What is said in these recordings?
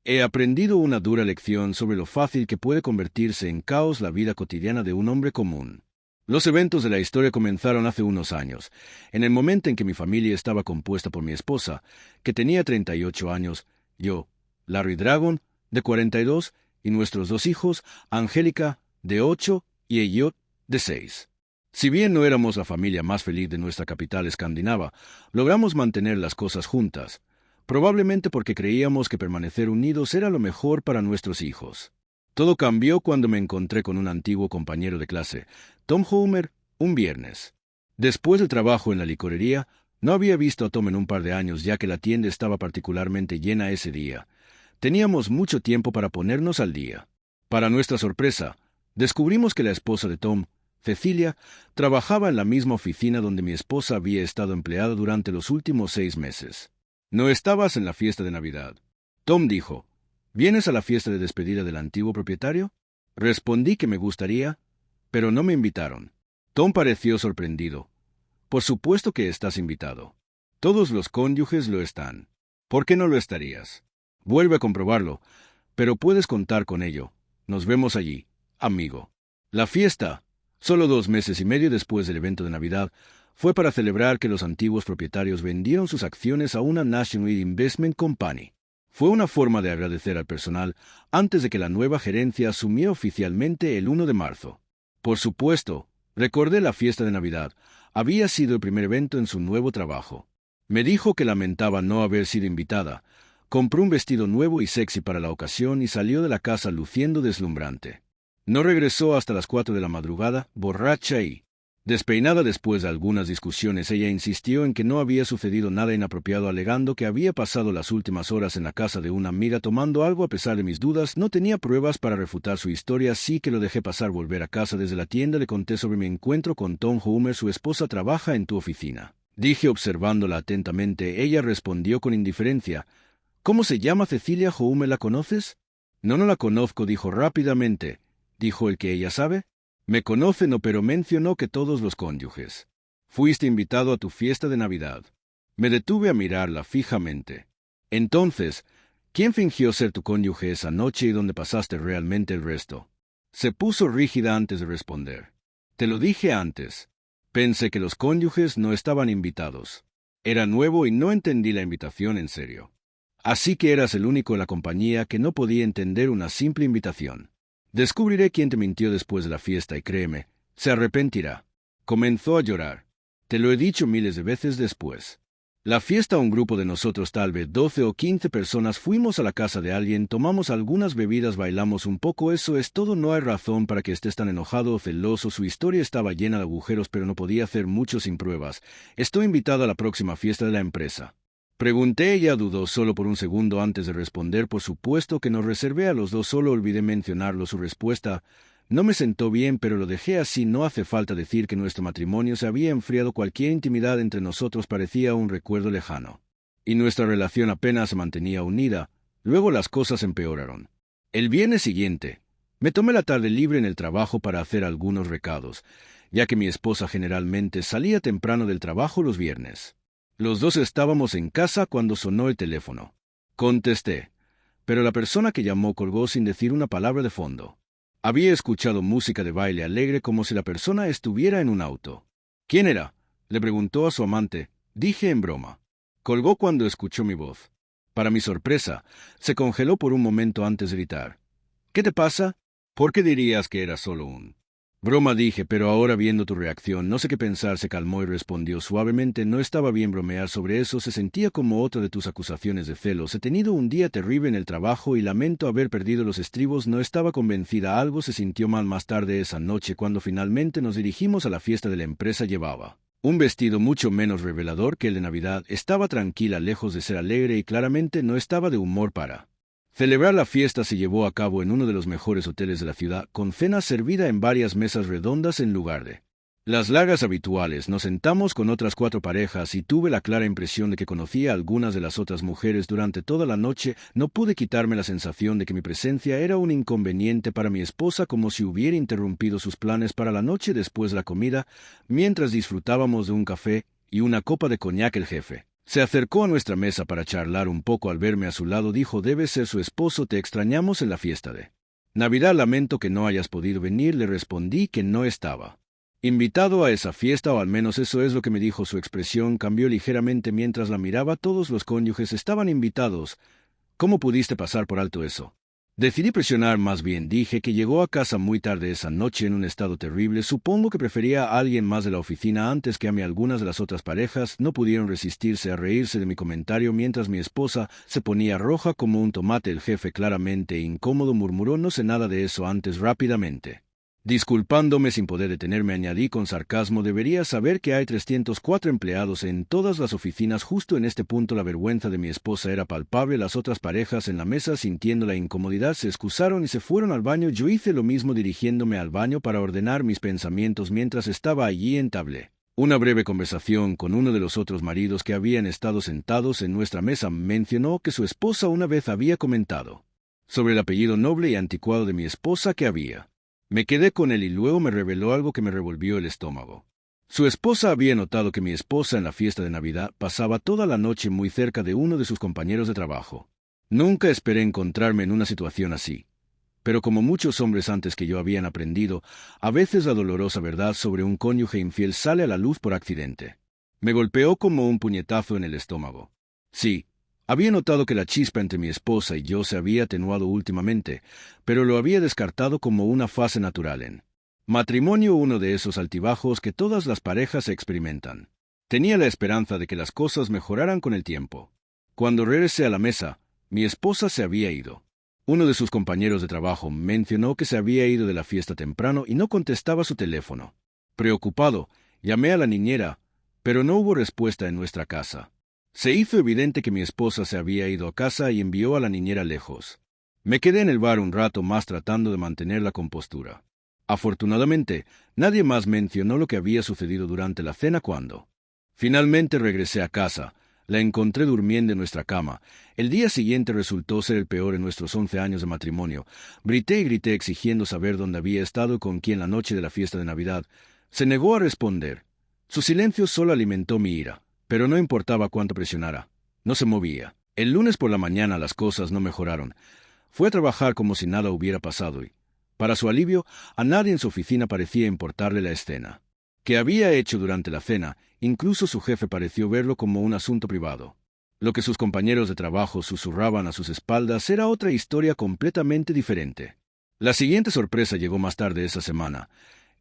He aprendido una dura lección sobre lo fácil que puede convertirse en caos la vida cotidiana de un hombre común. Los eventos de la historia comenzaron hace unos años, en el momento en que mi familia estaba compuesta por mi esposa, que tenía 38 años, yo, Larry Dragon, de 42, y nuestros dos hijos, Angélica, de 8, y Elliot, de 6. Si bien no éramos la familia más feliz de nuestra capital escandinava, logramos mantener las cosas juntas, probablemente porque creíamos que permanecer unidos era lo mejor para nuestros hijos. Todo cambió cuando me encontré con un antiguo compañero de clase, Tom Homer, un viernes. Después del trabajo en la licorería, no había visto a Tom en un par de años ya que la tienda estaba particularmente llena ese día. Teníamos mucho tiempo para ponernos al día. Para nuestra sorpresa, descubrimos que la esposa de Tom, Cecilia, trabajaba en la misma oficina donde mi esposa había estado empleada durante los últimos 6 meses. ¿No estabas en la fiesta de Navidad? Tom dijo, ¿vienes a la fiesta de despedida del antiguo propietario? Respondí que me gustaría, pero no me invitaron. Tom pareció sorprendido. Por supuesto que estás invitado. Todos los cónyuges lo están. ¿Por qué no lo estarías? Vuelve a comprobarlo, pero puedes contar con ello. Nos vemos allí, amigo. La fiesta, solo 2 meses y medio después del evento de Navidad, fue para celebrar que los antiguos propietarios vendieron sus acciones a una National Investment Company. Fue una forma de agradecer al personal antes de que la nueva gerencia asumiera oficialmente el 1 de marzo. Por supuesto, recordé la fiesta de Navidad. Había sido el primer evento en su nuevo trabajo. Me dijo que lamentaba no haber sido invitada. Compró un vestido nuevo y sexy para la ocasión y salió de la casa luciendo deslumbrante. No regresó hasta las 4 de la madrugada, borracha y despeinada. Después de algunas discusiones, ella insistió en que no había sucedido nada inapropiado, alegando que había pasado las últimas horas en la casa de una amiga tomando algo. A pesar de mis dudas, no tenía pruebas para refutar su historia, así que lo dejé pasar. Volver a casa desde la tienda, le conté sobre mi encuentro con Tom Homer. Su esposa trabaja en tu oficina, dije observándola atentamente. Ella respondió con indiferencia. ¿Cómo se llama Cecilia Homer? ¿La conoces? No la conozco, dijo rápidamente. ¿Dijo el que ella sabe? Me conoce, no, pero mencionó que todos los cónyuges. Fuiste invitado a tu fiesta de Navidad. Me detuve a mirarla fijamente. Entonces, ¿quién fingió ser tu cónyuge esa noche y dónde pasaste realmente el resto? Se puso rígida antes de responder. Te lo dije antes. Pensé que los cónyuges no estaban invitados. Era nuevo y no entendí la invitación en serio. Así que eras el único en la compañía que no podía entender una simple invitación. Descubriré quién te mintió después de la fiesta y créeme, se arrepentirá. Comenzó a llorar. Te lo he dicho miles de veces después. La fiesta, un grupo de nosotros, tal vez 12 o 15 personas, fuimos a la casa de alguien, tomamos algunas bebidas, bailamos un poco, eso es todo. No hay razón para que estés tan enojado o celoso. Su historia estaba llena de agujeros, pero no podía hacer mucho sin pruebas. Estoy invitado a la próxima fiesta de la empresa. Pregunté. Ella dudó solo por un segundo antes de responder. Por supuesto que nos reservé a los dos, solo olvidé mencionarlo. Su respuesta no me sentó bien, pero lo dejé así. No hace falta decir que nuestro matrimonio se había enfriado. Cualquier intimidad entre nosotros parecía un recuerdo lejano. Y nuestra relación apenas se mantenía unida. Luego las cosas empeoraron. El viernes siguiente, me tomé la tarde libre en el trabajo para hacer algunos recados, ya que mi esposa generalmente salía temprano del trabajo los viernes. Los dos estábamos en casa cuando sonó el teléfono. Contesté, pero la persona que llamó colgó sin decir una palabra de fondo. Había escuchado música de baile alegre como si la persona estuviera en un auto. ¿Quién era?, le preguntó a su amante. Dije en broma. Colgó cuando escuchó mi voz. Para mi sorpresa, se congeló por un momento antes de gritar. ¿Qué te pasa? ¿Por qué dirías que era solo un broma? Dije, pero ahora viendo tu reacción, no sé qué pensar. Se calmó y respondió suavemente. No estaba bien bromear sobre eso. Se sentía como otra de tus acusaciones de celos. He tenido un día terrible en el trabajo y lamento haber perdido los estribos. No estaba convencida. Algo se sintió mal. Más tarde esa noche, cuando finalmente nos dirigimos a la fiesta de la empresa, llevaba un vestido mucho menos revelador que el de Navidad. Estaba tranquila, lejos de ser alegre, y claramente no estaba de humor para celebrar. La fiesta se llevó a cabo en uno de los mejores hoteles de la ciudad, con cena servida en varias mesas redondas en lugar de las largas habituales. Nos sentamos con otras 4 parejas y tuve la clara impresión de que conocía a algunas de las otras mujeres. Durante toda la noche no pude quitarme la sensación de que mi presencia era un inconveniente para mi esposa, como si hubiera interrumpido sus planes para la noche. Después de la comida, mientras disfrutábamos de un café y una copa de coñac, el jefe Se acercó a nuestra mesa para charlar un poco. Al verme a su lado dijo: «Debe ser su esposo, te extrañamos en la fiesta de Navidad. Lamento que no hayas podido venir». Le respondí que no estaba invitado a esa fiesta, o al menos eso es lo que me dijo. Su expresión cambió ligeramente mientras la miraba. Todos los cónyuges estaban invitados. ¿Cómo pudiste pasar por alto eso? Decidí presionar. Más bien dije que llegó a casa muy tarde esa noche en un estado terrible. Supongo que prefería a alguien más de la oficina antes que a mí. Algunas de las otras parejas no pudieron resistirse a reírse de mi comentario mientras mi esposa se ponía roja como un tomate. El jefe, claramente incómodo, murmuró: «No sé nada de eso». Antes, rápidamente disculpándome sin poder detenerme, añadí con sarcasmo: «Deberías saber que hay 304 empleados en todas las oficinas». Justo en este punto la vergüenza de mi esposa era palpable. Las otras parejas en la mesa, sintiendo la incomodidad, se excusaron y se fueron al baño. Yo hice lo mismo, dirigiéndome al baño para ordenar mis pensamientos. Mientras estaba allí, entablé una breve conversación con uno de los otros maridos que habían estado sentados en nuestra mesa. Mencionó que su esposa una vez había comentado sobre el apellido noble y anticuado de mi esposa que había. Me quedé con él y luego me reveló algo que me revolvió el estómago. Su esposa había notado que mi esposa en la fiesta de Navidad pasaba toda la noche muy cerca de uno de sus compañeros de trabajo. Nunca esperé encontrarme en una situación así, pero como muchos hombres antes que yo habían aprendido, a veces la dolorosa verdad sobre un cónyuge infiel sale a la luz por accidente. Me golpeó como un puñetazo en el estómago. Sí, había notado que la chispa entre mi esposa y yo se había atenuado últimamente, pero lo había descartado como una fase natural en matrimonio, uno de esos altibajos que todas las parejas experimentan. Tenía la esperanza de que las cosas mejoraran con el tiempo. Cuando regresé a la mesa, mi esposa se había ido. Uno de sus compañeros de trabajo mencionó que se había ido de la fiesta temprano y no contestaba su teléfono. Preocupado, llamé a la niñera, pero no hubo respuesta en nuestra casa. Se hizo evidente que mi esposa se había ido a casa y envió a la niñera lejos. Me quedé en el bar un rato más tratando de mantener la compostura. Afortunadamente, nadie más mencionó lo que había sucedido durante la cena. Cuando finalmente regresé a casa, la encontré durmiendo en nuestra cama. El día siguiente resultó ser el peor en nuestros 11 años de matrimonio. Grité y grité exigiendo saber dónde había estado y con quién la noche de la fiesta de Navidad. Se negó a responder. Su silencio solo alimentó mi ira. Pero no importaba cuánto presionara, no se movía. El lunes por la mañana las cosas no mejoraron. Fue a trabajar como si nada hubiera pasado y, para su alivio, a nadie en su oficina parecía importarle la escena que había hecho durante la cena. Incluso su jefe pareció verlo como un asunto privado. Lo que sus compañeros de trabajo susurraban a sus espaldas era otra historia completamente diferente. La siguiente sorpresa llegó más tarde esa semana.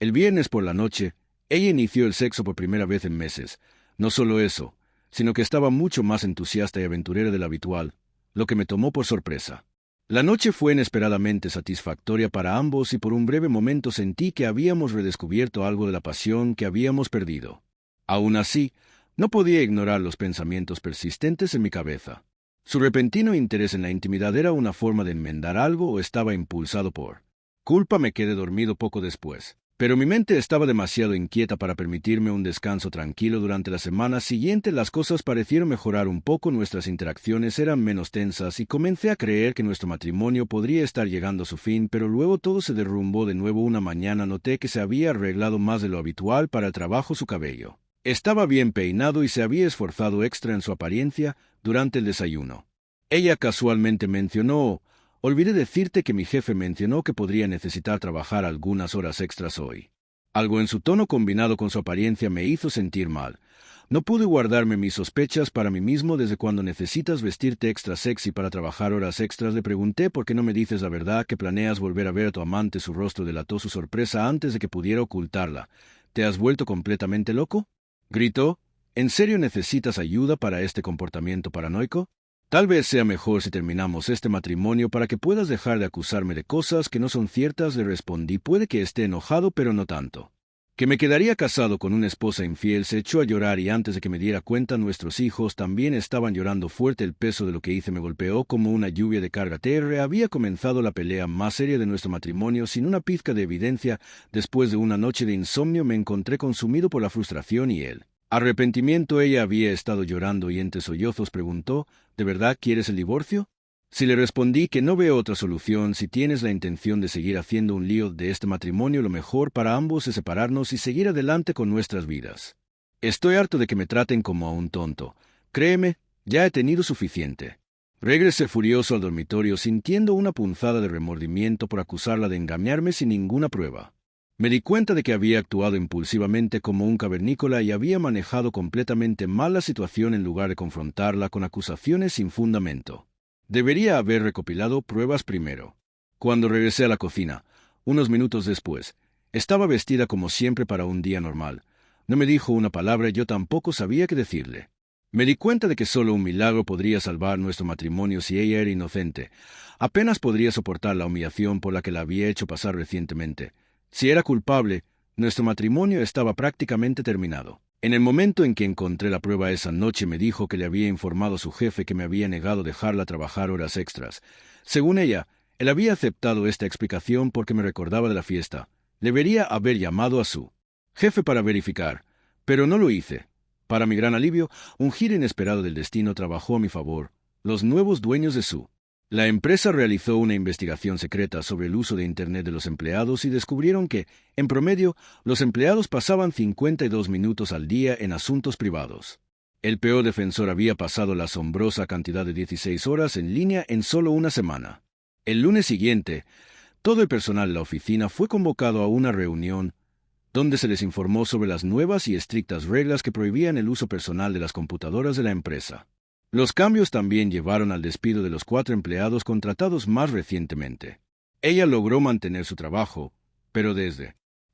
El viernes por la noche, ella inició el sexo por primera vez en meses. No solo eso, sino que estaba mucho más entusiasta y aventurera de lo habitual, lo que me tomó por sorpresa. La noche fue inesperadamente satisfactoria para ambos y por un breve momento sentí que habíamos redescubierto algo de la pasión que habíamos perdido. Aún así, no podía ignorar los pensamientos persistentes en mi cabeza. Su repentino interés en la intimidad era una forma de enmendar algo o estaba impulsado por culpa. Me quedé dormido poco después, pero mi mente estaba demasiado inquieta para permitirme un descanso tranquilo. Durante la semana siguiente las cosas parecieron mejorar un poco, nuestras interacciones eran menos tensas y comencé a creer que nuestro matrimonio podría estar llegando a su fin, pero luego todo se derrumbó de nuevo. Una mañana noté que se había arreglado más de lo habitual para el trabajo. Su cabello estaba bien peinado y se había esforzado extra en su apariencia durante el desayuno. Ella casualmente mencionó: «Olvidé decirte que mi jefe mencionó que podría necesitar trabajar algunas horas extras hoy». Algo en su tono combinado con su apariencia me hizo sentir mal. No pude guardarme mis sospechas para mí mismo. «¿Desde cuándo necesitas vestirte extra sexy para trabajar horas extras?», le pregunté. «¿Por qué no me dices la verdad? ¿Que planeas volver a ver a tu amante?». Su rostro delató su sorpresa antes de que pudiera ocultarla. «¿Te has vuelto completamente loco?», gritó. «¿En serio necesitas ayuda para este comportamiento paranoico? Tal vez sea mejor si terminamos este matrimonio para que puedas dejar de acusarme de cosas que no son ciertas», le respondí. «Puede que esté enojado, pero no tanto. Que me quedaría casado con una esposa infiel». Se echó a llorar y antes de que me diera cuenta nuestros hijos también estaban llorando fuerte. El peso de lo que hice me golpeó como una lluvia de carga. Había comenzado la pelea más seria de nuestro matrimonio sin una pizca de evidencia. Después de una noche de insomnio me encontré consumido por la frustración y el arrepentimiento. Ella había estado llorando y entre sollozos preguntó: «¿De verdad quieres el divorcio?». Si le respondí que no veo otra solución. «Si tienes la intención de seguir haciendo un lío de este matrimonio, lo mejor para ambos es separarnos y seguir adelante con nuestras vidas. Estoy harto de que me traten como a un tonto. Créeme, ya he tenido suficiente. Regresé furioso al dormitorio sintiendo una punzada de remordimiento por acusarla de engañarme sin ninguna prueba. Me di cuenta de que había actuado impulsivamente como un cavernícola y había manejado completamente mal la situación en lugar de confrontarla con acusaciones sin fundamento. Debería haber recopilado pruebas primero. Cuando regresé a la cocina, unos minutos después, estaba vestida como siempre para un día normal. No me dijo una palabra y yo tampoco sabía qué decirle. Me di cuenta de que solo un milagro podría salvar nuestro matrimonio si ella era inocente. Apenas podría soportar la humillación por la que la había hecho pasar recientemente. Si era culpable, nuestro matrimonio estaba prácticamente terminado. En el momento en que encontré la prueba esa noche me dijo que le había informado a su jefe que me había negado dejarla trabajar horas extras. Según ella, él había aceptado esta explicación porque me recordaba de la fiesta. Debería haber llamado a su jefe para verificar, pero no lo hice. Para mi gran alivio, un giro inesperado del destino trabajó a mi favor. Los nuevos dueños de la empresa realizó una investigación secreta sobre el uso de Internet de los empleados y descubrieron que, en promedio, los empleados pasaban 52 minutos al día en asuntos privados. El peor defensor había pasado la asombrosa cantidad de 16 horas en línea en solo una semana. El lunes siguiente, todo el personal de la oficina fue convocado a una reunión donde se les informó sobre las nuevas y estrictas reglas que prohibían el uso personal de las computadoras de la empresa. Los cambios también llevaron al despido de los 4 empleados contratados más recientemente. Ella logró mantener su trabajo, pero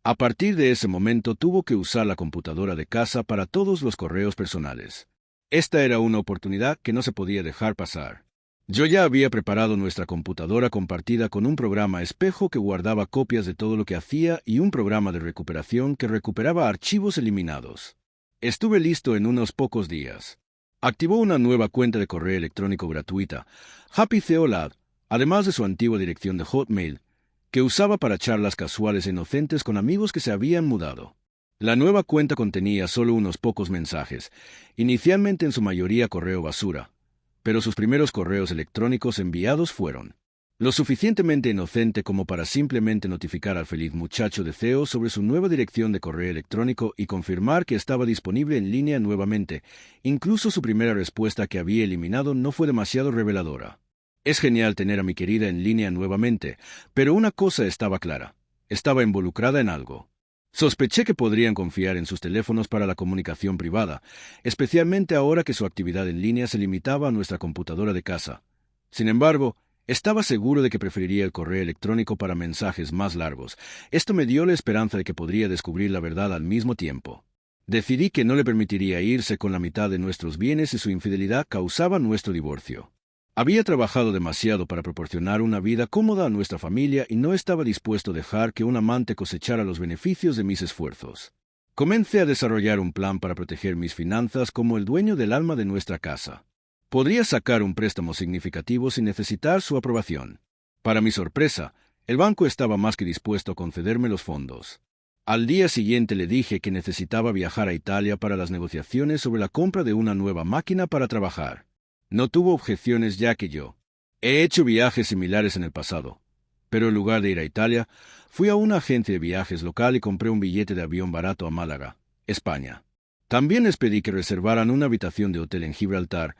a partir de ese momento tuvo que usar la computadora de casa para todos los correos personales. Esta era una oportunidad que no se podía dejar pasar. Yo ya había preparado nuestra computadora compartida con un programa espejo que guardaba copias de todo lo que hacía y un programa de recuperación que recuperaba archivos eliminados. Estuve listo en unos pocos días. Activó una nueva cuenta de correo electrónico gratuita, Happy Theolad, además de su antigua dirección de Hotmail, que usaba para charlas casuales e inocentes con amigos que se habían mudado. La nueva cuenta contenía solo unos pocos mensajes, inicialmente en su mayoría correo basura, pero sus primeros correos electrónicos enviados fueron lo suficientemente inocente como para simplemente notificar al feliz muchacho de Theo sobre su nueva dirección de correo electrónico y confirmar que estaba disponible en línea nuevamente. Incluso su primera respuesta que había eliminado no fue demasiado reveladora. Es genial tener a mi querida en línea nuevamente, pero una cosa estaba clara. Estaba involucrada en algo. Sospeché que podrían confiar en sus teléfonos para la comunicación privada, especialmente ahora que su actividad en línea se limitaba a nuestra computadora de casa. Sin embargo, estaba seguro de que preferiría el correo electrónico para mensajes más largos. Esto me dio la esperanza de que podría descubrir la verdad al mismo tiempo. Decidí que no le permitiría irse con la mitad de nuestros bienes y su infidelidad causaba nuestro divorcio. Había trabajado demasiado para proporcionar una vida cómoda a nuestra familia y no estaba dispuesto a dejar que un amante cosechara los beneficios de mis esfuerzos. Comencé a desarrollar un plan para proteger mis finanzas como el dueño del alma de nuestra casa. Podría sacar un préstamo significativo sin necesitar su aprobación. Para mi sorpresa, el banco estaba más que dispuesto a concederme los fondos. Al día siguiente le dije que necesitaba viajar a Italia para las negociaciones sobre la compra de una nueva máquina para trabajar. No tuvo objeciones ya que yo he hecho viajes similares en el pasado, pero en lugar de ir a Italia, fui a una agencia de viajes local y compré un billete de avión barato a Málaga, España. También les pedí que reservaran una habitación de hotel en Gibraltar,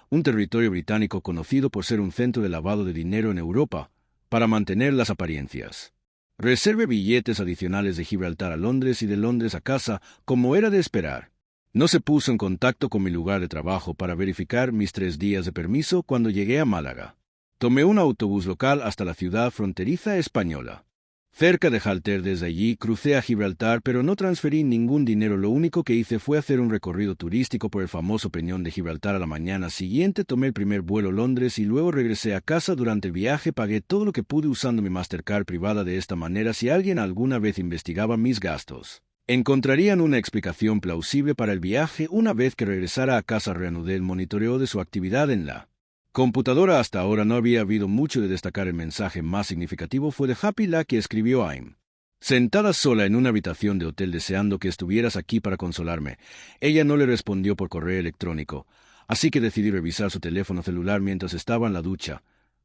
un territorio británico conocido por ser un centro de lavado de dinero en Europa, para mantener las apariencias. Reservé billetes adicionales de Gibraltar a Londres y de Londres a casa, como era de esperar. No se puso en contacto con mi lugar de trabajo para verificar mis 3 días de permiso cuando llegué a Málaga. Tomé un autobús local hasta la ciudad fronteriza española. Cerca de Halter, desde allí crucé a Gibraltar, pero no transferí ningún dinero. Lo único que hice fue hacer un recorrido turístico por el famoso Peñón de Gibraltar. A la mañana siguiente tomé el primer vuelo a Londres y luego regresé a casa. Durante el viaje pagué todo lo que pude usando mi Mastercard privada. De esta manera, si alguien alguna vez investigaba mis gastos, encontrarían una explicación plausible para el viaje. Una vez que regresara a casa, reanudé el monitoreo de su actividad en la computadora. Hasta ahora no había habido mucho de destacar. El mensaje más significativo fue de Happy, la que escribió I'm sentada sola en una habitación de hotel deseando que estuvieras aquí para consolarme. Ella no le respondió por correo electrónico, así que decidí revisar su teléfono celular mientras estaba en la ducha.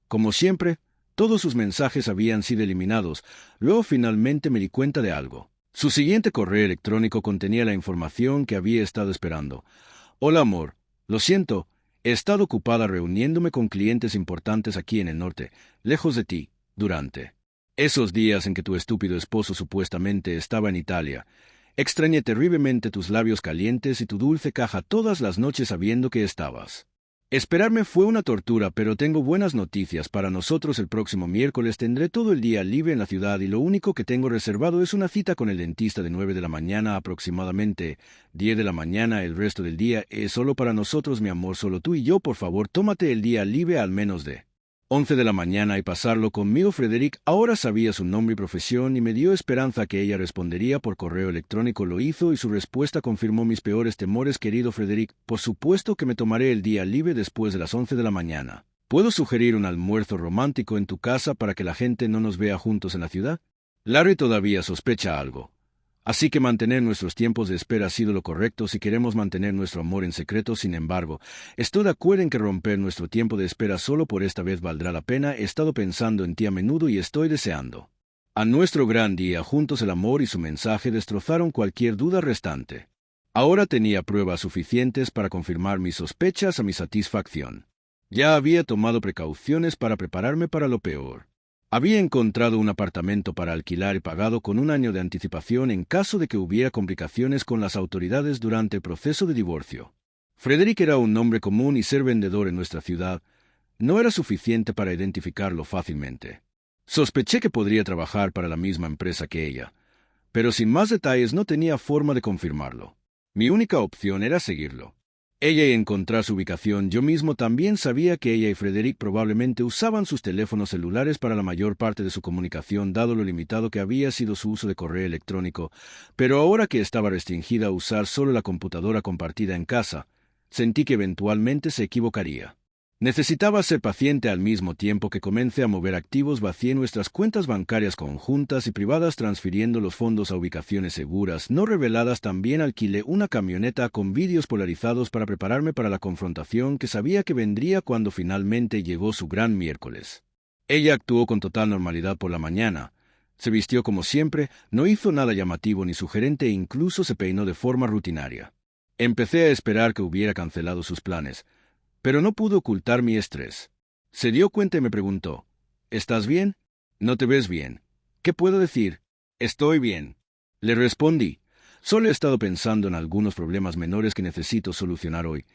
Como siempre, todos sus mensajes habían sido eliminados. Luego finalmente me di cuenta de algo. Su siguiente correo electrónico contenía la información que había estado esperando. Hola amor, Lo siento, he estado ocupada reuniéndome con clientes importantes aquí en el norte, lejos de ti, durante esos días en que tu estúpido esposo supuestamente estaba en Italia. Extrañé terriblemente tus labios calientes y tu dulce caja todas las noches sabiendo que estabas. Esperarme fue una tortura, pero tengo buenas noticias para nosotros. El próximo miércoles tendré todo el día libre en la ciudad y lo único que tengo reservado es una cita con el dentista de 9 de la mañana a aproximadamente 10 de la mañana. El resto del día es solo para nosotros, mi amor, solo tú y yo. Por favor, tómate el día libre al menos de 11 de la mañana y pasarlo conmigo. Frederick ahora sabía su nombre y profesión y me dio esperanza que ella respondería por correo electrónico. Lo hizo y su respuesta confirmó mis peores temores. Querido Frederick, por supuesto que me tomaré el día libre después de las 11 de la mañana. ¿Puedo sugerir un almuerzo romántico en tu casa para que la gente no nos vea juntos en la ciudad? Larry todavía sospecha algo. Así que mantener nuestros tiempos de espera ha sido lo correcto si queremos mantener nuestro amor en secreto. Sin embargo, estoy de acuerdo en que romper nuestro tiempo de espera solo por esta vez valdrá la pena. He estado pensando en ti a menudo y estoy deseando a nuestro gran día juntos. El amor y su mensaje destrozaron cualquier duda restante. Ahora tenía pruebas suficientes para confirmar mis sospechas a mi satisfacción. Ya había tomado precauciones para prepararme para lo peor. Había encontrado un apartamento para alquilar y pagado con un año de anticipación en caso de que hubiera complicaciones con las autoridades durante el proceso de divorcio. Frederick era un nombre común y ser vendedor en nuestra ciudad no era suficiente para identificarlo fácilmente. Sospeché que podría trabajar para la misma empresa que ella, pero sin más detalles no tenía forma de confirmarlo. Mi única opción era seguirlo. Ella y encontrar su ubicación. Yo mismo también sabía que ella y Frederick probablemente usaban sus teléfonos celulares para la mayor parte de su comunicación, dado lo limitado que había sido su uso de correo electrónico, pero ahora que estaba restringida a usar solo la computadora compartida en casa, sentí que eventualmente se equivocaría. Necesitaba ser paciente al mismo tiempo que comencé a mover activos. Vacié nuestras cuentas bancarias conjuntas y privadas transfiriendo los fondos a ubicaciones seguras no reveladas. También alquilé una camioneta con vídeos polarizados para prepararme para la confrontación que sabía que vendría cuando finalmente llegó su gran miércoles. Ella actuó con total normalidad por la mañana. Se vistió como siempre, no hizo nada llamativo ni sugerente e incluso se peinó de forma rutinaria. Empecé a esperar que hubiera cancelado sus planes, pero no pude ocultar mi estrés. Se dio cuenta y me preguntó, ¿estás bien? No te ves bien. ¿Qué puedo decir? Estoy bien. Le respondí, solo he estado pensando en algunos problemas menores que necesito solucionar hoy,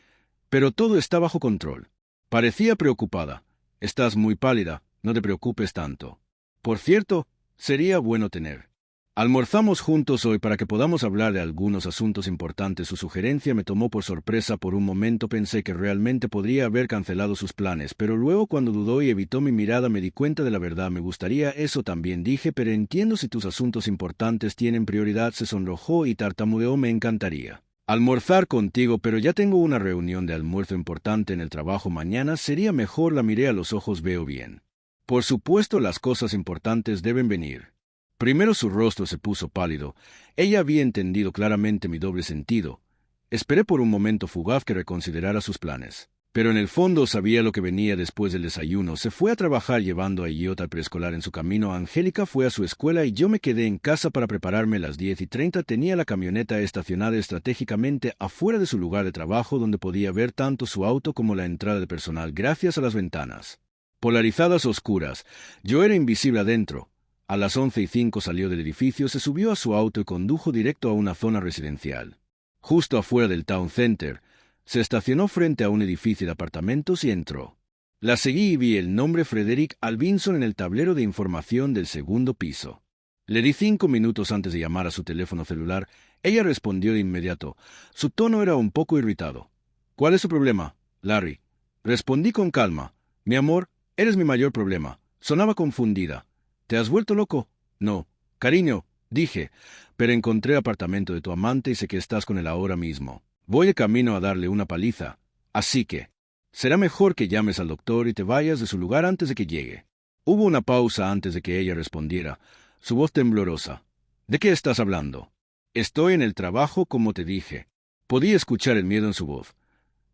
pero todo está bajo control. Parecía preocupada. Estás muy pálida, no te preocupes tanto. Por cierto, sería bueno tener. Almorzamos juntos hoy para que podamos hablar de algunos asuntos importantes. Su sugerencia me tomó por sorpresa. Por un momento pensé que realmente podría haber cancelado sus planes, pero luego cuando dudó y evitó mi mirada me di cuenta de la verdad. Me gustaría eso también, dije, pero entiendo si tus asuntos importantes tienen prioridad. Se sonrojó y tartamudeó. Me encantaría almorzar contigo, pero ya tengo una reunión de almuerzo importante en el trabajo mañana. Sería mejor. La miré a los ojos. Veo bien. Por supuesto, las cosas importantes deben venir. Primero su rostro se puso pálido. Ella había entendido claramente mi doble sentido. Esperé por un momento fugaz que reconsiderara sus planes. Pero en el fondo sabía lo que venía después del desayuno. Se fue a trabajar llevando a Iota al preescolar en su camino. Angélica fue a su escuela y yo me quedé en casa para prepararme. A las 10:30 tenía la camioneta estacionada estratégicamente afuera de su lugar de trabajo, donde podía ver tanto su auto como la entrada de personal gracias a las ventanas polarizadas oscuras. Yo era invisible adentro. A las 11:05 salió del edificio, se subió a su auto y condujo directo a una zona residencial. Justo afuera del Town Center, se estacionó frente a un edificio de apartamentos y entró. La seguí y vi el nombre Frederick Albinson en el tablero de información del segundo piso. Le di 5 minutos antes de llamar a su teléfono celular. Ella respondió de inmediato. Su tono era un poco irritado. ¿Cuál es su problema, Larry? Respondí con calma. Mi amor, eres mi mayor problema. Sonaba confundida. ¿Te has vuelto loco? No, cariño, dije, pero encontré el apartamento de tu amante y sé que estás con él ahora mismo. Voy de camino a darle una paliza, así que será mejor que llames al doctor y te vayas de su lugar antes de que llegue. Hubo una pausa antes de que ella respondiera, su voz temblorosa. ¿De qué estás hablando? Estoy en el trabajo, como te dije. Podía escuchar el miedo en su voz,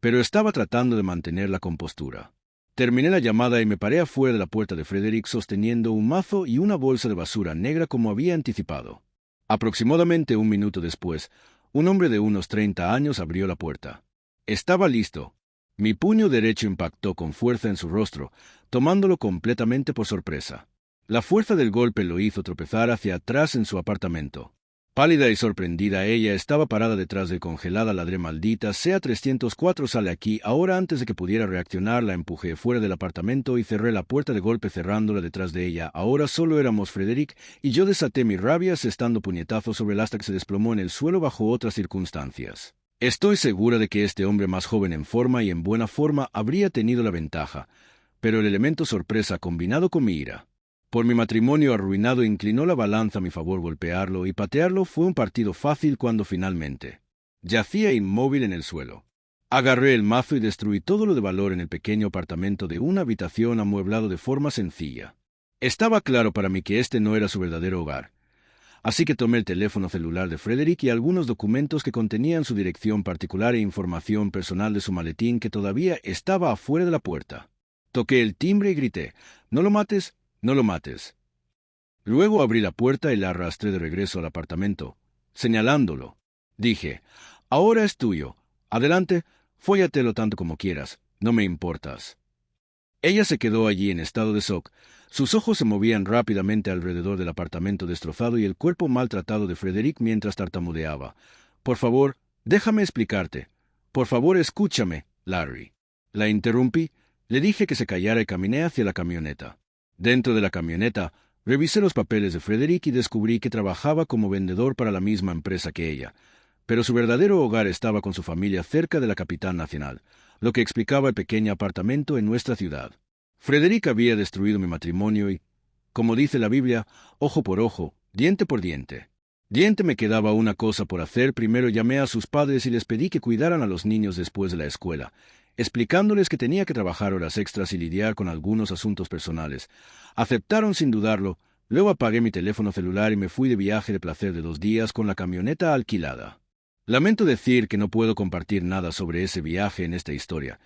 pero estaba tratando de mantener la compostura. Terminé la llamada y me paré afuera de la puerta de Frederick sosteniendo un mazo y una bolsa de basura negra como había anticipado. Aproximadamente un minuto después, un hombre de unos 30 años abrió la puerta. Estaba listo. Mi puño derecho impactó con fuerza en su rostro, tomándolo completamente por sorpresa. La fuerza del golpe lo hizo tropezar hacia atrás en su apartamento. Pálida y sorprendida, ella estaba parada detrás de congelada. Ladré: maldita sea, 304, sale aquí ahora. Antes de que pudiera reaccionar, la empujé fuera del apartamento y cerré la puerta de golpe cerrándola detrás de ella. Ahora solo éramos Frederick y yo. Desaté mi rabia asestando puñetazos sobre él hasta que se desplomó en el suelo bajo otras circunstancias. Estoy segura de que este hombre más joven, en forma y en buena forma, habría tenido la ventaja, pero el elemento sorpresa combinado con mi ira por mi matrimonio arruinado inclinó la balanza a mi favor. Golpearlo y patearlo fue un partido fácil cuando finalmente yacía inmóvil en el suelo. Agarré el mazo y destruí todo lo de valor en el pequeño apartamento de una habitación amueblado de forma sencilla. Estaba claro para mí que este no era su verdadero hogar, así que tomé el teléfono celular de Frederick y algunos documentos que contenían su dirección particular e información personal de su maletín que todavía estaba afuera de la puerta. Toqué el timbre y grité: «¡No lo mates! ¡No lo mates!». Luego abrí la puerta y la arrastré de regreso al apartamento, señalándolo. Dije: «Ahora es tuyo. Adelante, fóllatelo tanto como quieras. No me importas». Ella se quedó allí en estado de shock. Sus ojos se movían rápidamente alrededor del apartamento destrozado y el cuerpo maltratado de Frederick mientras tartamudeaba: «Por favor, déjame explicarte. Por favor, escúchame, Larry». La interrumpí, le dije que se callara y caminé hacia la camioneta. Dentro de la camioneta, revisé los papeles de Frederick y descubrí que trabajaba como vendedor para la misma empresa que ella, pero su verdadero hogar estaba con su familia cerca de la capital nacional, lo que explicaba el pequeño apartamento en nuestra ciudad. Frederick había destruido mi matrimonio y, como dice la Biblia, ojo por ojo, diente por diente. Me quedaba una cosa por hacer. Primero llamé a sus padres y les pedí que cuidaran a los niños después de la escuela, explicándoles que tenía que trabajar horas extras y lidiar con algunos asuntos personales. Aceptaron sin dudarlo. Luego apagué mi teléfono celular y me fui de viaje de placer de 2 días con la camioneta alquilada. Lamento decir que no puedo compartir nada sobre ese viaje en esta historia.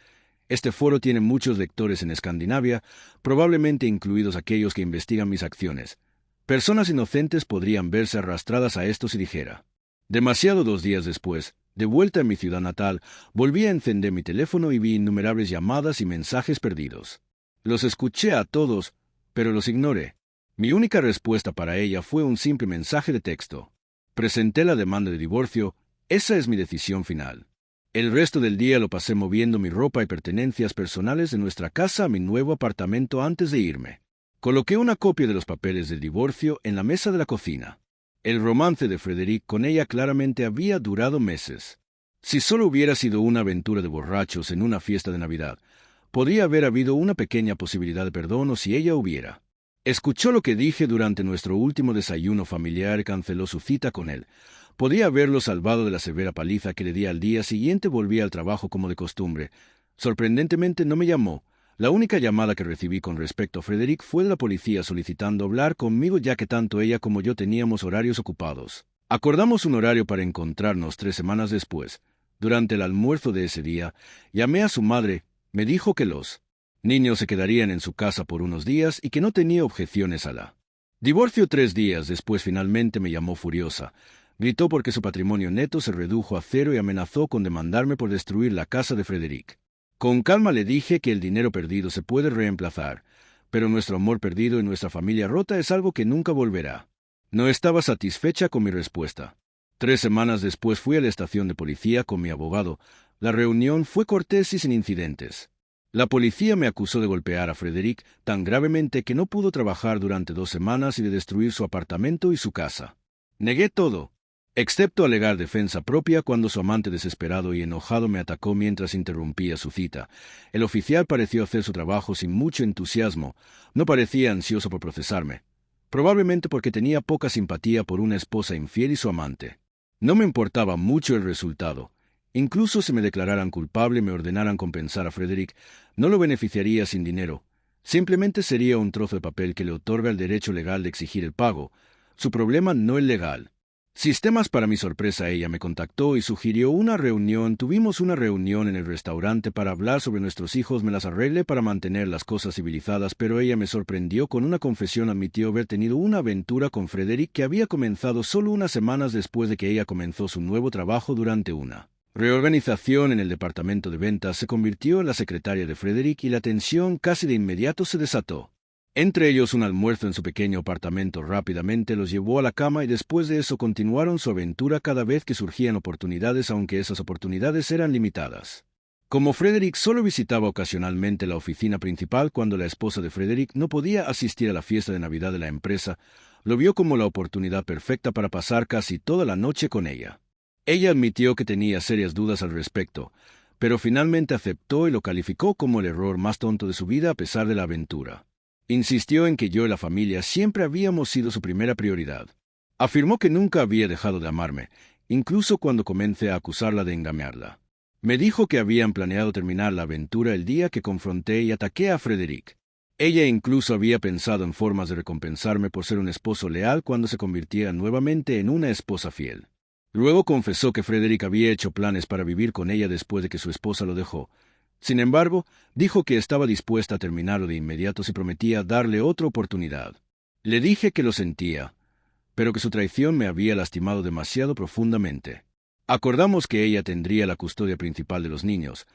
Este foro tiene muchos lectores en Escandinavia, probablemente incluidos aquellos que investigan mis acciones. Personas inocentes podrían verse arrastradas a esto si dijera. Demasiado. 2 días después, de vuelta en mi ciudad natal, volví a encender mi teléfono y vi innumerables llamadas y mensajes perdidos. Los escuché a todos, pero los ignoré. Mi única respuesta para ella fue un simple mensaje de texto: «Presenté la demanda de divorcio, esa es mi decisión final». El resto del día lo pasé moviendo mi ropa y pertenencias personales de nuestra casa a mi nuevo apartamento antes de irme. Coloqué una copia de los papeles del divorcio en la mesa de la cocina. El romance de Frederick con ella claramente había durado meses. Si solo hubiera sido una aventura de borrachos en una fiesta de Navidad, podría haber habido una pequeña posibilidad de perdón, o si ella hubiera escuchó lo que dije durante nuestro último desayuno familiar y canceló su cita con él, podía haberlo salvado de la severa paliza que le di. Al día siguiente volví al trabajo como de costumbre. Sorprendentemente no me llamó. La única llamada que recibí con respecto a Frederick fue de la policía solicitando hablar conmigo, ya que tanto ella como yo teníamos horarios ocupados. Acordamos un horario para encontrarnos 3 semanas después. Durante el almuerzo de ese día, llamé a su madre. Me dijo que los niños se quedarían en su casa por unos días y que no tenía objeciones a la divorcio. 3 días después finalmente me llamó furiosa. Gritó porque su patrimonio neto se redujo a 0 y amenazó con demandarme por destruir la casa de Frederick. Con calma le dije que el dinero perdido se puede reemplazar, pero nuestro amor perdido y nuestra familia rota es algo que nunca volverá. No estaba satisfecha con mi respuesta. 3 semanas después fui a la estación de policía con mi abogado. La reunión fue cortés y sin incidentes. La policía me acusó de golpear a Frederick tan gravemente que no pudo trabajar durante 2 semanas y de destruir su apartamento y su casa. Negué todo, excepto alegar defensa propia cuando su amante desesperado y enojado me atacó mientras interrumpía su cita. El oficial pareció hacer su trabajo sin mucho entusiasmo. No parecía ansioso por procesarme, probablemente porque tenía poca simpatía por una esposa infiel y su amante. No me importaba mucho el resultado. Incluso si me declararan culpable y me ordenaran compensar a Frederick, no lo beneficiaría sin dinero. Simplemente sería un trozo de papel que le otorga el derecho legal de exigir el pago. Su problema no es legal. Sistemas. Para mi sorpresa, ella me contactó y sugirió una reunión. Tuvimos una reunión en el restaurante para hablar sobre nuestros hijos. Me las arreglé para mantener las cosas civilizadas, pero ella me sorprendió con una confesión. Admitió haber tenido una aventura con Frederick que había comenzado solo unas semanas después de que ella comenzó su nuevo trabajo durante una Reorganización en el departamento de ventas se convirtió en la secretaria de Frederick y la tensión casi de inmediato se desató. Entre ellos un almuerzo en su pequeño apartamento rápidamente los llevó a la cama y después de eso continuaron su aventura cada vez que surgían oportunidades, aunque esas oportunidades eran limitadas. Como Frederick solo visitaba ocasionalmente la oficina principal cuando la esposa de Frederick no podía asistir a la fiesta de Navidad de la empresa, lo vio como la oportunidad perfecta para pasar casi toda la noche con ella. Ella admitió que tenía serias dudas al respecto, pero finalmente aceptó y lo calificó como el error más tonto de su vida a pesar de la aventura. Insistió en que yo y la familia siempre habíamos sido su primera prioridad. Afirmó que nunca había dejado de amarme, incluso cuando comencé a acusarla de engañarla. Me dijo que habían planeado terminar la aventura el día que confronté y ataqué a Frederick. Ella incluso había pensado en formas de recompensarme por ser un esposo leal cuando se convirtiera nuevamente en una esposa fiel. Luego confesó que Frederick había hecho planes para vivir con ella después de que su esposa lo dejó. Sin embargo, dijo que estaba dispuesta a terminarlo de inmediato si prometía darle otra oportunidad. Le dije que lo sentía, pero que su traición me había lastimado demasiado profundamente. Acordamos que ella tendría la custodia principal de los niños,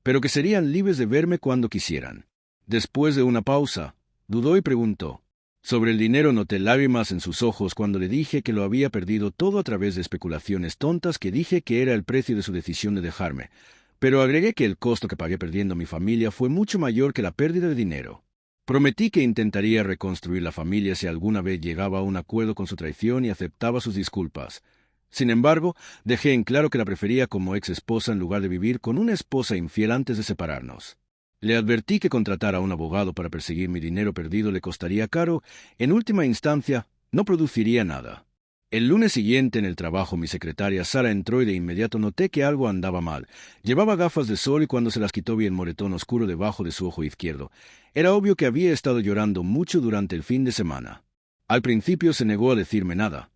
pero que serían libres de verme cuando quisieran. Después de una pausa, dudó y preguntó. Sobre el dinero noté lágrimas en sus ojos cuando le dije que lo había perdido todo a través de especulaciones tontas que dije que era el precio de su decisión de dejarme, pero agregué que el costo que pagué perdiendo a mi familia fue mucho mayor que la pérdida de dinero. Prometí que intentaría reconstruir la familia si alguna vez llegaba a un acuerdo con su traición y aceptaba sus disculpas. Sin embargo, dejé en claro que la prefería como ex esposa en lugar de vivir con una esposa infiel antes de separarnos. Le advertí que contratar a un abogado para perseguir mi dinero perdido le costaría caro, en última instancia, no produciría nada. El lunes siguiente en el trabajo mi secretaria Sara entró y de inmediato noté que algo andaba mal. Llevaba gafas de sol y cuando se las quitó vi el moretón oscuro debajo de su ojo izquierdo. Era obvio que había estado llorando mucho durante el fin de semana. Al principio se negó a decirme nada,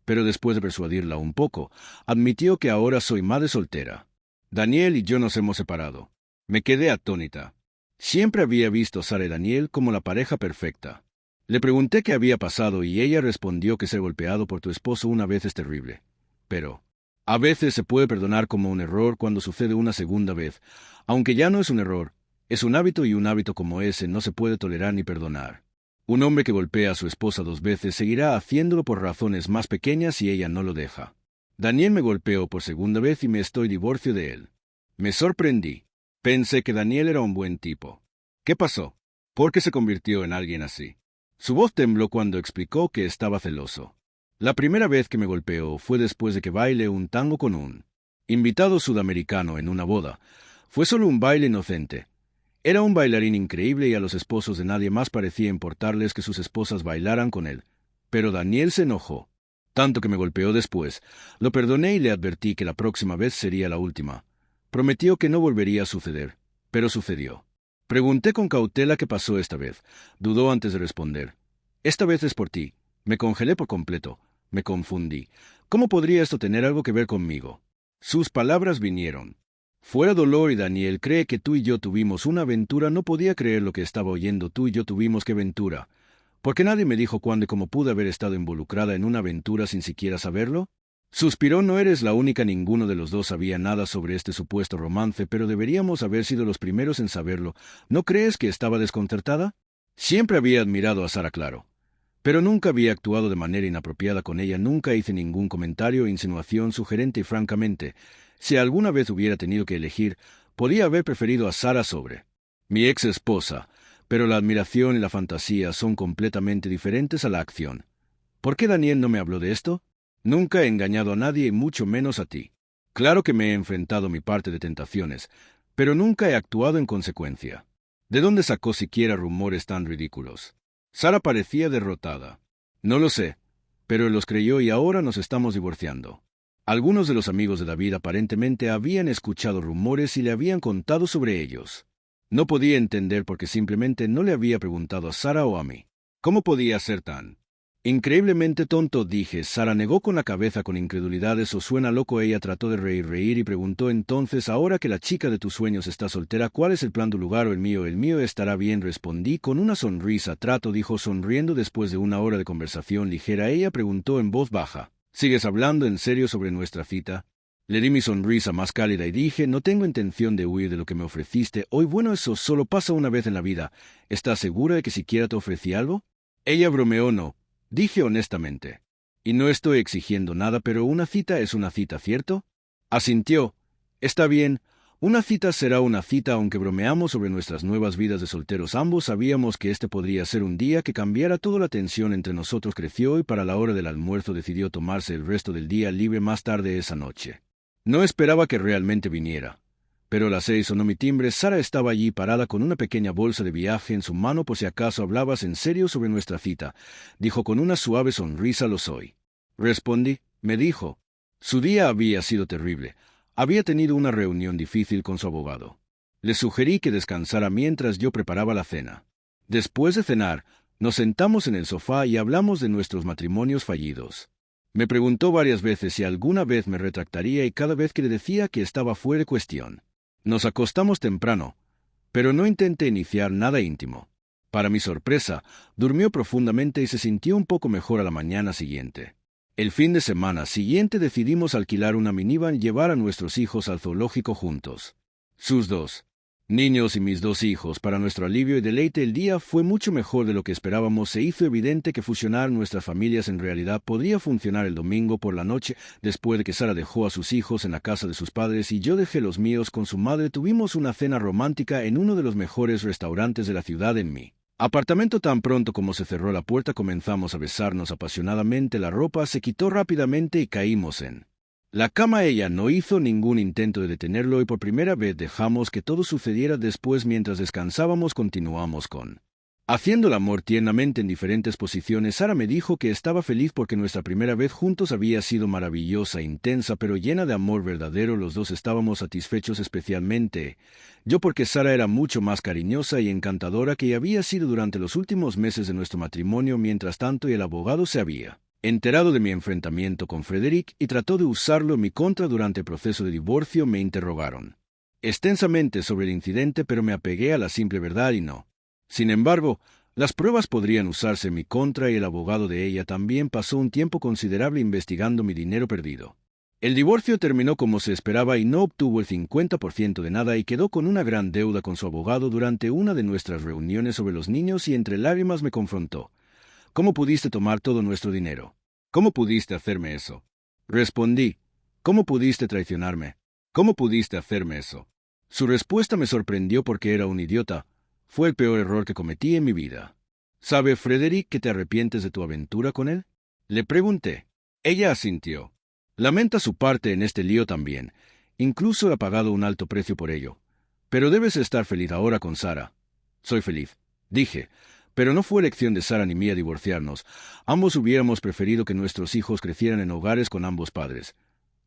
pero después de persuadirla un poco, admitió que ahora soy madre soltera. Daniel y yo nos hemos separado. Me quedé atónita. Siempre había visto a Sara y Daniel como la pareja perfecta. Le pregunté qué había pasado y ella respondió que ser golpeado por tu esposo una vez es terrible. Pero, a veces se puede perdonar como un error cuando sucede una segunda vez. Aunque ya no es un error, es un hábito y un hábito como ese no se puede tolerar ni perdonar. Un hombre que golpea a su esposa 2 veces seguirá haciéndolo por razones más pequeñas si ella no lo deja. Daniel me golpeó por segunda vez y me estoy divorcio de él. Me sorprendí. Pensé que Daniel era un buen tipo. ¿Qué pasó? ¿Por qué se convirtió en alguien así? Su voz tembló cuando explicó que estaba celoso. La primera vez que me golpeó fue después de que bailé un tango con un invitado sudamericano en una boda. Fue solo un baile inocente. Era un bailarín increíble y a los esposos de nadie más parecía importarles que sus esposas bailaran con él. Pero Daniel se enojó, tanto que me golpeó después. Lo perdoné y le advertí que la próxima vez sería la última. Prometió que no volvería a suceder, pero sucedió. Pregunté con cautela qué pasó esta vez. Dudó antes de responder. Esta vez es por ti. Me congelé por completo. Me confundí. ¿Cómo podría esto tener algo que ver conmigo? Sus palabras vinieron. Fuera dolor y Daniel cree que tú y yo tuvimos una aventura. No podía creer lo que estaba oyendo. Tú y yo tuvimos qué aventura. ¿Por qué nadie me dijo cuándo y cómo pude haber estado involucrada en una aventura sin siquiera saberlo? Suspiró. No eres la única, ninguno de los dos sabía nada sobre este supuesto romance, pero deberíamos haber sido los primeros en saberlo. ¿No crees que estaba desconcertada? Siempre había admirado a Sara, claro, pero nunca había actuado de manera inapropiada con ella, nunca hice ningún comentario o insinuación sugerente y francamente, si alguna vez hubiera tenido que elegir, podía haber preferido a Sara sobre mi ex esposa, pero la admiración y la fantasía son completamente diferentes a la acción. ¿Por qué Daniel no me habló de esto? Nunca he engañado a nadie y mucho menos a ti. Claro que me he enfrentado a mi parte de tentaciones, pero nunca he actuado en consecuencia. ¿De dónde sacó siquiera rumores tan ridículos? Sara parecía derrotada. No lo sé, pero él los creyó y ahora nos estamos divorciando. Algunos de los amigos de David aparentemente habían escuchado rumores y le habían contado sobre ellos. No podía entender por qué simplemente no le había preguntado a Sara o a mí. ¿Cómo podía ser tan increíblemente tonto? Dije. Sara negó con la cabeza con incredulidad. Eso suena loco. Ella trató de reír y preguntó entonces, ahora que la chica de tus sueños está soltera, ¿cuál es el plan de lugar o el mío? El mío estará bien, respondí con una sonrisa. Trato, dijo sonriendo después de una hora de conversación ligera. Ella preguntó en voz baja, ¿sigues hablando en serio sobre nuestra cita? Le di mi sonrisa más cálida y dije, no tengo intención de huir de lo que me ofreciste hoy. Bueno, eso solo pasa una vez en la vida. ¿Estás segura de que siquiera te ofrecí algo? Ella bromeó. No, dije honestamente. Y no estoy exigiendo nada, pero una cita es una cita, ¿cierto? Asintió. Está bien. Una cita será una cita, aunque bromeamos sobre nuestras nuevas vidas de solteros. Ambos sabíamos que este podría ser un día que cambiara toda la tensión entre nosotros. Creció y para la hora del almuerzo decidió tomarse el resto del día libre más tarde esa noche. No esperaba que realmente viniera. Pero a las 6 sonó mi timbre. Sara estaba allí parada con una pequeña bolsa de viaje en su mano. Por si acaso hablabas en serio sobre nuestra cita, dijo con una suave sonrisa. Lo soy. Respondí. Me dijo. Su día había sido terrible. Había tenido una reunión difícil con su abogado. Le sugerí que descansara mientras yo preparaba la cena. Después de cenar, nos sentamos en el sofá y hablamos de nuestros matrimonios fallidos. Me preguntó varias veces si alguna vez me retractaría y cada vez que le decía que estaba fuera de cuestión. Nos acostamos temprano, pero no intenté iniciar nada íntimo. Para mi sorpresa, durmió profundamente y se sintió un poco mejor a la mañana siguiente. El fin de semana siguiente decidimos alquilar una minivan y llevar a nuestros hijos al zoológico juntos. Sus 2 niños y mis 2 hijos, para nuestro alivio y deleite. El día fue mucho mejor de lo que esperábamos. Se hizo evidente que fusionar nuestras familias en realidad podría funcionar. El domingo por la noche, después de que Sara dejó a sus hijos en la casa de sus padres y yo dejé los míos con su madre, tuvimos una cena romántica en uno de los mejores restaurantes de la ciudad. En mi apartamento, tan pronto como se cerró la puerta, comenzamos a besarnos apasionadamente. La ropa se quitó rápidamente y caímos en la cama. Ella no hizo ningún intento de detenerlo y por primera vez dejamos que todo sucediera. Después, mientras descansábamos, continuamos haciendo el amor tiernamente en diferentes posiciones. Sara me dijo que estaba feliz porque nuestra primera vez juntos había sido maravillosa, intensa, pero llena de amor verdadero. Los dos estábamos satisfechos, especialmente yo, porque Sara era mucho más cariñosa y encantadora que había sido durante los últimos meses de nuestro matrimonio. Mientras tanto, el abogado se había enterado de mi enfrentamiento con Frederick y trató de usarlo en mi contra durante el proceso de divorcio. Me interrogaron extensamente sobre el incidente, pero me apegué a la simple verdad y no. Sin embargo, las pruebas podrían usarse en mi contra y el abogado de ella también pasó un tiempo considerable investigando mi dinero perdido. El divorcio terminó como se esperaba y no obtuvo el 50% de nada y quedó con una gran deuda con su abogado. Durante una de nuestras reuniones sobre los niños y entre lágrimas me confrontó. ¿Cómo pudiste tomar todo nuestro dinero? ¿Cómo pudiste hacerme eso? Respondí. ¿Cómo pudiste traicionarme? ¿Cómo pudiste hacerme eso? Su respuesta me sorprendió porque era un idiota. Fue el peor error que cometí en mi vida. ¿Sabe Frederick que te arrepientes de tu aventura con él? Le pregunté. Ella asintió. Lamenta su parte en este lío también. Incluso ha pagado un alto precio por ello. Pero debes estar feliz ahora con Sara. Soy feliz, dije. Pero no fue elección de Sara ni mía divorciarnos. Ambos hubiéramos preferido que nuestros hijos crecieran en hogares con ambos padres.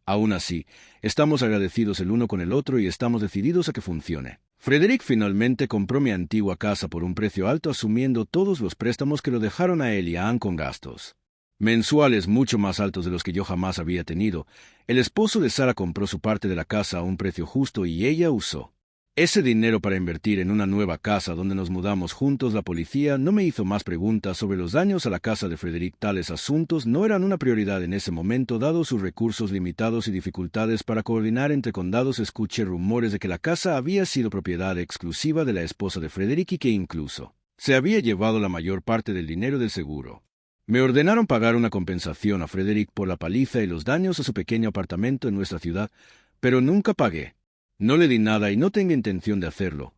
Aún así, estamos agradecidos el uno con el otro y estamos decididos a que funcione. Frederick finalmente compró mi antigua casa por un precio alto, asumiendo todos los préstamos que lo dejaron a él y a Ann con gastos mensuales mucho más altos de los que yo jamás había tenido. El esposo de Sara compró su parte de la casa a un precio justo y ella usó ese dinero para invertir en una nueva casa donde nos mudamos juntos. La policía no me hizo más preguntas sobre los daños a la casa de Frederick. Tales asuntos no eran una prioridad en ese momento, dado sus recursos limitados y dificultades para coordinar entre condados. Escuché rumores de que la casa había sido propiedad exclusiva de la esposa de Frederick y que incluso se había llevado la mayor parte del dinero del seguro. Me ordenaron pagar una compensación a Frederick por la paliza y los daños a su pequeño apartamento en nuestra ciudad, pero nunca pagué. No le di nada y no tengo intención de hacerlo.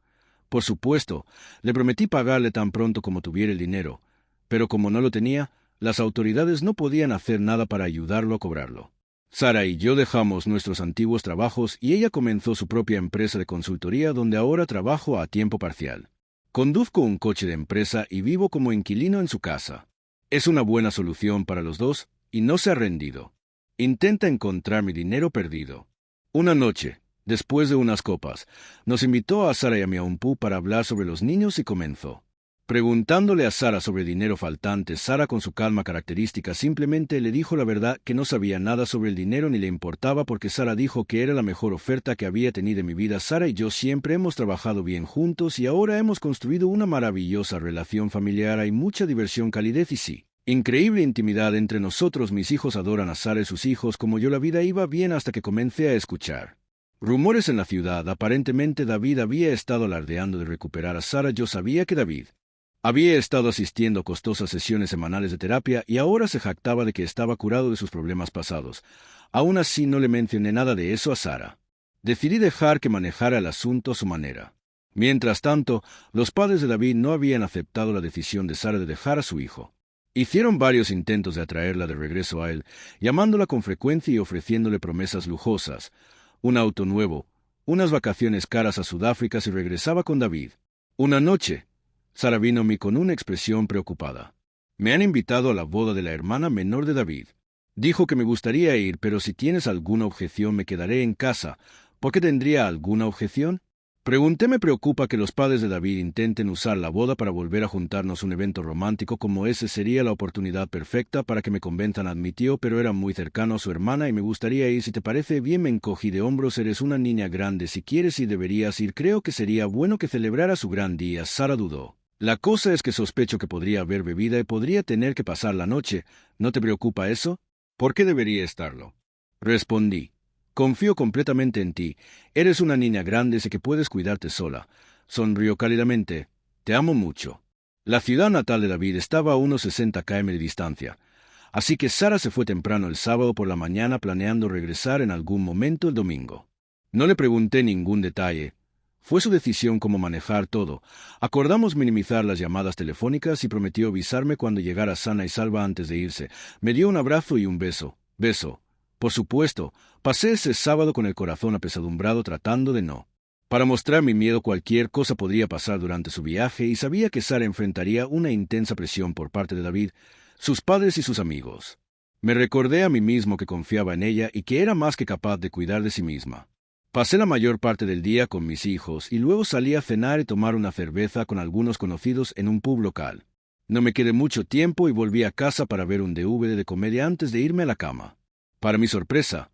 Por supuesto, le prometí pagarle tan pronto como tuviera el dinero, pero como no lo tenía, las autoridades no podían hacer nada para ayudarlo a cobrarlo. Sara y yo dejamos nuestros antiguos trabajos y ella comenzó su propia empresa de consultoría donde ahora trabajo a tiempo parcial. Conduzco un coche de empresa y vivo como inquilino en su casa. Es una buena solución para los dos y no se ha rendido. Intenta encontrar mi dinero perdido. Una noche, después de unas copas, nos invitó a Sara y a mí a un pub para hablar sobre los niños y comenzó preguntándole a Sara sobre dinero faltante. Sara, con su calma característica, simplemente le dijo la verdad, que no sabía nada sobre el dinero ni le importaba, porque Sara dijo que era la mejor oferta que había tenido en mi vida. Sara y yo siempre hemos trabajado bien juntos y ahora hemos construido una maravillosa relación familiar. Hay mucha diversión, calidez y sí, Increíble intimidad entre nosotros. Mis hijos adoran a Sara y sus hijos como yo. La vida iba bien hasta que comencé a escuchar rumores en la ciudad. Aparentemente David había estado alardeando de recuperar a Sara. Yo sabía que David había estado asistiendo a costosas sesiones semanales de terapia y ahora se jactaba de que estaba curado de sus problemas pasados. Aún así no le mencioné nada de eso a Sara. Decidí dejar que manejara el asunto a su manera. Mientras tanto, los padres de David no habían aceptado la decisión de Sara de dejar a su hijo. Hicieron varios intentos de atraerla de regreso a él, llamándola con frecuencia y ofreciéndole promesas lujosas, un auto nuevo, unas vacaciones caras a Sudáfrica si regresaba con David. Una noche, Sara vino a mí con una expresión preocupada. Me han invitado a la boda de la hermana menor de David. Dijo que me gustaría ir, pero si tienes alguna objeción me quedaré en casa. ¿Por qué tendría alguna objeción? Pregunté. Me preocupa que los padres de David intenten usar la boda para volver a juntarnos. Un evento romántico como ese sería la oportunidad perfecta para que me convenzan. Admitió, pero era muy cercano a su hermana y me gustaría ir. Si te parece bien. Me encogí de hombros. Eres una niña grande. Si quieres ir deberías ir. Creo que sería bueno que celebrara su gran día. Sara dudó. La cosa es que sospecho que podría haber bebida y podría tener que pasar la noche. ¿No te preocupa eso? ¿Por qué debería estarlo? Respondí. Confío completamente en ti. Eres una niña grande, sé que puedes cuidarte sola. Sonrió cálidamente. Te amo mucho. La ciudad natal de David estaba a unos 60 km de distancia. Así que Sara se fue temprano el sábado por la mañana planeando regresar en algún momento el domingo. No le pregunté ningún detalle. Fue su decisión cómo manejar todo. Acordamos minimizar las llamadas telefónicas y prometió avisarme cuando llegara sana y salva antes de irse. Me dio un abrazo y un beso. Beso. Por supuesto, pasé ese sábado con el corazón apesadumbrado tratando de no. Para mostrar mi miedo, cualquier cosa podría pasar durante su viaje y sabía que Sara enfrentaría una intensa presión por parte de David, sus padres y sus amigos. Me recordé a mí mismo que confiaba en ella y que era más que capaz de cuidar de sí misma. Pasé la mayor parte del día con mis hijos y luego salí a cenar y tomar una cerveza con algunos conocidos en un pub local. No me quedé mucho tiempo y volví a casa para ver un DVD de comedia antes de irme a la cama. Para mi sorpresa,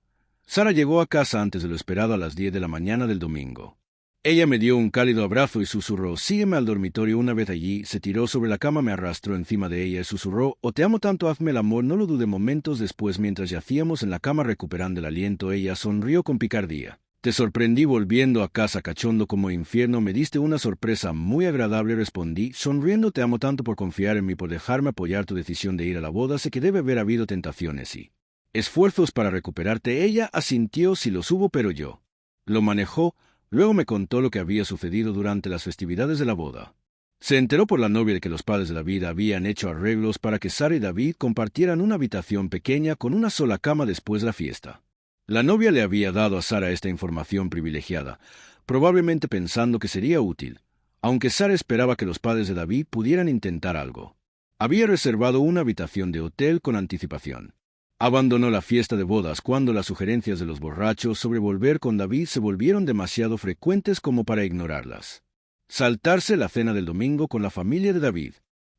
Sara llegó a casa antes de lo esperado a las 10 de la mañana del domingo. Ella me dio un cálido abrazo y susurró, sígueme al dormitorio. Una vez allí, se tiró sobre la cama, me arrastró encima de ella y susurró, oh te amo tanto, hazme el amor. No lo dudé. Momentos después, mientras yacíamos en la cama recuperando el aliento, ella sonrió con picardía. Te sorprendí volviendo a casa cachondo como infierno. Me diste una sorpresa muy agradable, respondí, sonriendo. Te amo tanto por confiar en mí, por dejarme apoyar tu decisión de ir a la boda. Sé que debe haber habido tentaciones y esfuerzos para recuperarte. Ella asintió. Si los hubo, pero yo lo manejó. Luego me contó lo que había sucedido durante las festividades de la boda. Se enteró por la novia de que los padres de David habían hecho arreglos para que Sara y David compartieran una habitación pequeña con una sola cama después de la fiesta. La novia le había dado a Sara esta información privilegiada, probablemente pensando que sería útil, aunque Sara esperaba que los padres de David pudieran intentar algo. Había reservado una habitación de hotel con anticipación. Abandonó la fiesta de bodas cuando las sugerencias de los borrachos sobre volver con David se volvieron demasiado frecuentes como para ignorarlas. Saltarse la cena del domingo con la familia de David.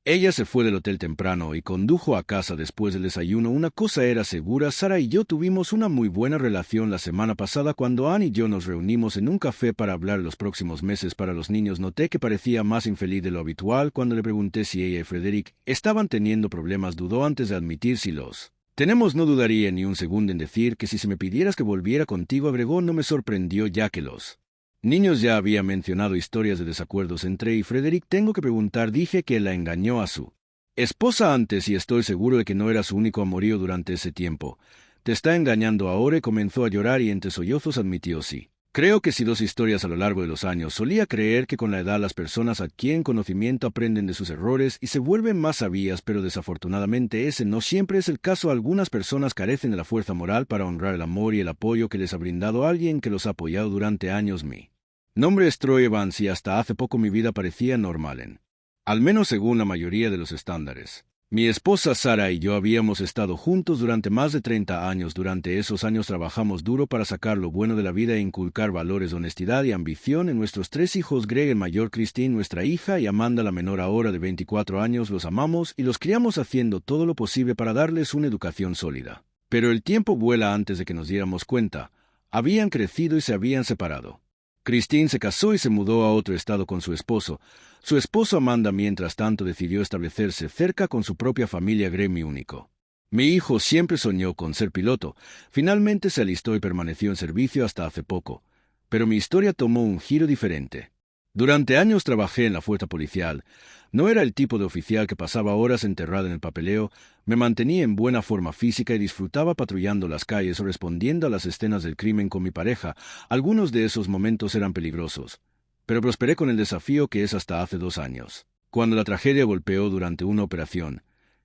Ella se fue del hotel temprano y condujo a casa después del desayuno. Una cosa era segura, Sara y yo tuvimos una muy buena relación la semana pasada cuando Anne y yo nos reunimos en un café para hablar los próximos meses para los niños. Noté que parecía más infeliz de lo habitual cuando le pregunté si ella y Frederick estaban teniendo problemas. Dudó antes de admitir si los tenemos. No dudaría ni un segundo en decir que si se me pidieras que volviera contigo, agregó. No me sorprendió ya que los niños ya habían mencionado historias de desacuerdos entre y Frederick. Tengo que preguntar, dije que la engañó a su esposa antes y estoy seguro de que no era su único amorío durante ese tiempo. Te está engañando ahora. Y comenzó a llorar y entre sollozos admitió sí. Creo que sí, dos historias a lo largo de los años. Solía creer que con la edad las personas adquieren conocimiento, aprenden de sus errores y se vuelven más sabias, pero desafortunadamente ese no siempre es el caso. Algunas personas carecen de la fuerza moral para honrar el amor y el apoyo que les ha brindado alguien que los ha apoyado durante años. Mi nombre es Troy Evans y hasta hace poco mi vida parecía normal al menos según la mayoría de los estándares. Mi esposa Sara y yo habíamos estado juntos durante más de 30 años. Durante esos años trabajamos duro para sacar lo bueno de la vida e inculcar valores de honestidad y ambición en nuestros 3 hijos, Greg el mayor, Christine nuestra hija y Amanda la menor ahora de 24 años. Los amamos y los criamos haciendo todo lo posible para darles una educación sólida. Pero el tiempo vuela. Antes de que nos diéramos cuenta, habían crecido y se habían separado. Christine se casó y se mudó a otro estado con su esposo. Su esposa Amanda, mientras tanto, decidió establecerse cerca con su propia familia gremio único. Mi hijo siempre soñó con ser piloto. Finalmente se alistó y permaneció en servicio hasta hace poco. Pero mi historia tomó un giro diferente. Durante años trabajé en la fuerza policial. No era el tipo de oficial que pasaba horas enterrado en el papeleo. Me mantenía en buena forma física y disfrutaba patrullando las calles o respondiendo a las escenas del crimen con mi pareja. Algunos de esos momentos eran peligrosos. Pero prosperé con el desafío que es hasta hace 2 años. Cuando la tragedia golpeó durante una operación,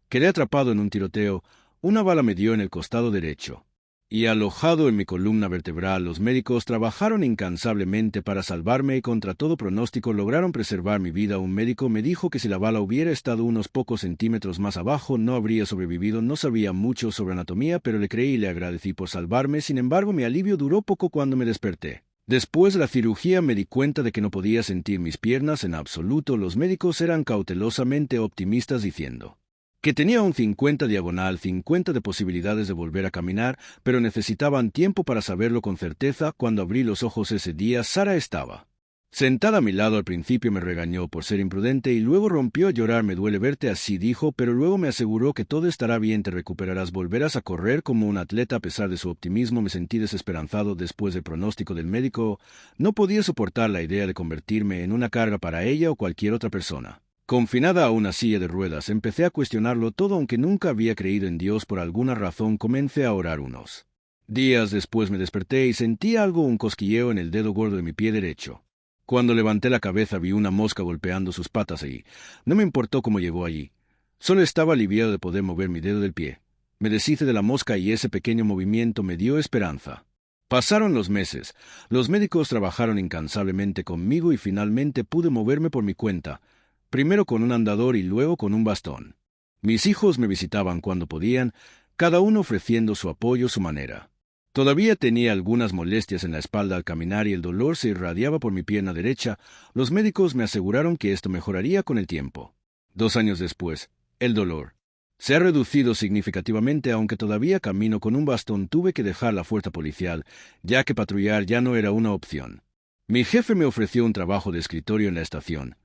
quedé atrapado en un tiroteo. Una bala me dio en el costado derecho. Y alojado en mi columna vertebral, los médicos trabajaron incansablemente para salvarme y contra todo pronóstico lograron preservar mi vida. Un médico me dijo que si la bala hubiera estado unos pocos centímetros más abajo no habría sobrevivido. No sabía mucho sobre anatomía, pero le creí y le agradecí por salvarme. Sin embargo, mi alivio duró poco cuando me desperté. Después de la cirugía me di cuenta de que no podía sentir mis piernas en absoluto. Los médicos eran cautelosamente optimistas diciendo que tenía un 50/50 de posibilidades de volver a caminar, pero necesitaban tiempo para saberlo con certeza. Cuando abrí los ojos ese día, Sara estaba sentada a mi lado. Al principio me regañó por ser imprudente y luego rompió a llorar. Me duele verte así, dijo, pero luego me aseguró que todo estará bien, te recuperarás, volverás a correr como un atleta. A pesar de su optimismo, me sentí desesperanzado después del pronóstico del médico. No podía soportar la idea de convertirme en una carga para ella o cualquier otra persona. Confinada a una silla de ruedas, empecé a cuestionarlo todo. Aunque nunca había creído en Dios, por alguna razón comencé a orar. Unos días después me desperté y sentí un cosquilleo en el dedo gordo de mi pie derecho. Cuando levanté la cabeza vi una mosca golpeando sus patas allí. No me importó cómo llegó allí. Solo estaba aliviado de poder mover mi dedo del pie. Me deshice de la mosca y ese pequeño movimiento me dio esperanza. Pasaron los meses. Los médicos trabajaron incansablemente conmigo y finalmente pude moverme por mi cuenta. Primero con un andador y luego con un bastón. Mis hijos me visitaban cuando podían, cada uno ofreciendo su apoyo a su manera. Todavía tenía algunas molestias en la espalda al caminar y el dolor se irradiaba por mi pierna derecha. Los médicos me aseguraron que esto mejoraría con el tiempo. 2 años después, el dolor se ha reducido significativamente. Aunque todavía camino con un bastón, tuve que dejar la fuerza policial, ya que patrullar ya no era una opción. Mi jefe me ofreció un trabajo de escritorio en la estación,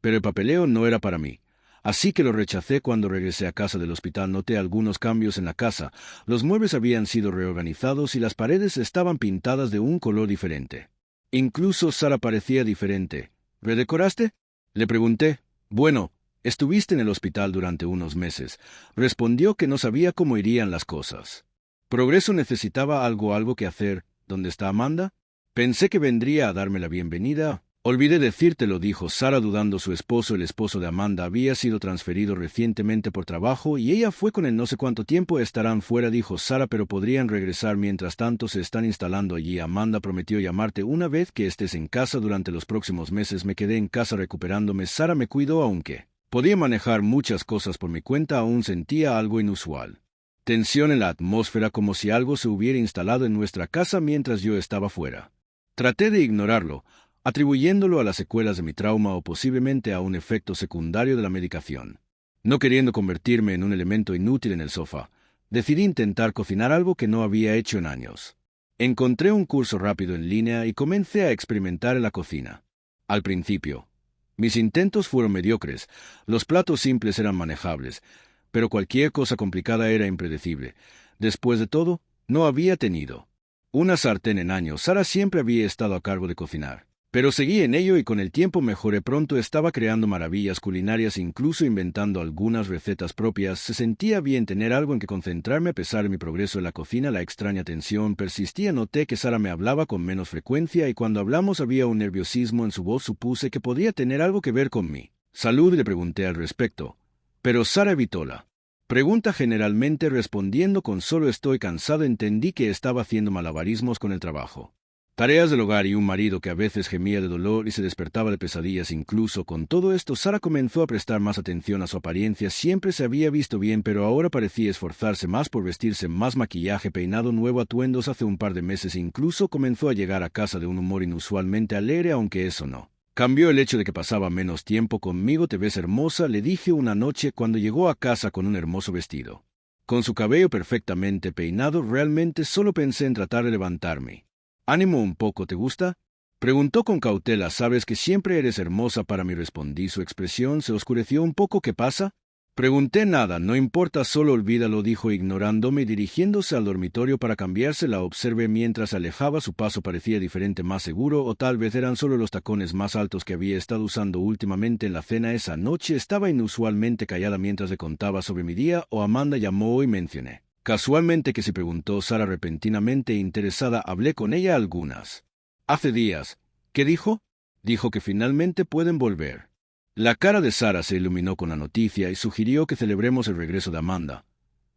pero el papeleo no era para mí, así que lo rechacé. Cuando regresé a casa del hospital noté algunos cambios en la casa. Los muebles habían sido reorganizados y las paredes estaban pintadas de un color diferente. Incluso Sara parecía diferente. ¿Redecoraste?, le pregunté. Bueno, estuviste en el hospital durante unos meses. Respondió que no sabía cómo irían las cosas. Progreso necesitaba algo que hacer. ¿Dónde está Amanda? Pensé que vendría a darme la bienvenida. Olvidé decírtelo, dijo Sara dudando. Su esposo, el esposo de Amanda, había sido transferido recientemente por trabajo y ella fue con él. No sé cuánto tiempo estarán fuera, dijo Sara, pero podrían regresar mientras tanto. Se están instalando allí. Amanda prometió llamarte una vez que estés en casa. Durante los próximos meses me quedé en casa recuperándome. Sara me cuidó. Aunque podía manejar muchas cosas por mi cuenta, aún sentía algo inusual. Tensión en la atmósfera, como si algo se hubiera instalado en nuestra casa mientras yo estaba fuera. Traté de ignorarlo, atribuyéndolo a las secuelas de mi trauma o posiblemente a un efecto secundario de la medicación. No queriendo convertirme en un elemento inútil en el sofá, decidí intentar cocinar algo que no había hecho en años. Encontré un curso rápido en línea y comencé a experimentar en la cocina. Al principio, mis intentos fueron mediocres. Los platos simples eran manejables, pero cualquier cosa complicada era impredecible. Después de todo, no había tenido una sartén en años. Sara siempre había estado a cargo de cocinar. Pero seguí en ello y con el tiempo mejoré. Pronto estaba creando maravillas culinarias, incluso inventando algunas recetas propias. Se sentía bien tener algo en que concentrarme. A pesar de mi progreso en la cocina, la extraña tensión persistía. Noté que Sara me hablaba con menos frecuencia y cuando hablamos había un nerviosismo en su voz. Supuse que podía tener algo que ver con mi salud y le pregunté al respecto. Pero Sara evitó la pregunta, generalmente respondiendo con solo estoy cansado. Entendí que estaba haciendo malabarismos con el trabajo, tareas del hogar y un marido que a veces gemía de dolor y se despertaba de pesadillas. Incluso con todo esto, Sara comenzó a prestar más atención a su apariencia. Siempre se había visto bien, pero ahora parecía esforzarse más por vestirse, más maquillaje, peinado nuevo, atuendos. Hace un par de meses incluso comenzó a llegar a casa de un humor inusualmente alegre, aunque eso no cambió el hecho de que pasaba menos tiempo conmigo. Te ves hermosa, le dije una noche cuando llegó a casa con un hermoso vestido, con su cabello perfectamente peinado. Realmente solo pensé en tratar de levantarme. Ánimo un poco, ¿te gusta? Preguntó con cautela. «Sabes que siempre eres hermosa para mí», respondí. Su expresión se oscureció un poco. «¿Qué pasa?» Pregunté. «Nada, no importa, solo olvídalo», dijo ignorándome y dirigiéndose al dormitorio para cambiarse. La observé mientras se alejaba. Su paso parecía diferente, más seguro, o tal vez eran solo los tacones más altos que había estado usando últimamente. En la cena esa noche estaba inusualmente callada mientras le contaba sobre mi día. «O Amanda llamó y mencioné casualmente que si», preguntó Sara repentinamente interesada. «Hablé con ella algunas hace días». «¿Qué dijo?» «Dijo que finalmente pueden volver». La cara de Sara se iluminó con la noticia y sugirió que celebremos el regreso de Amanda.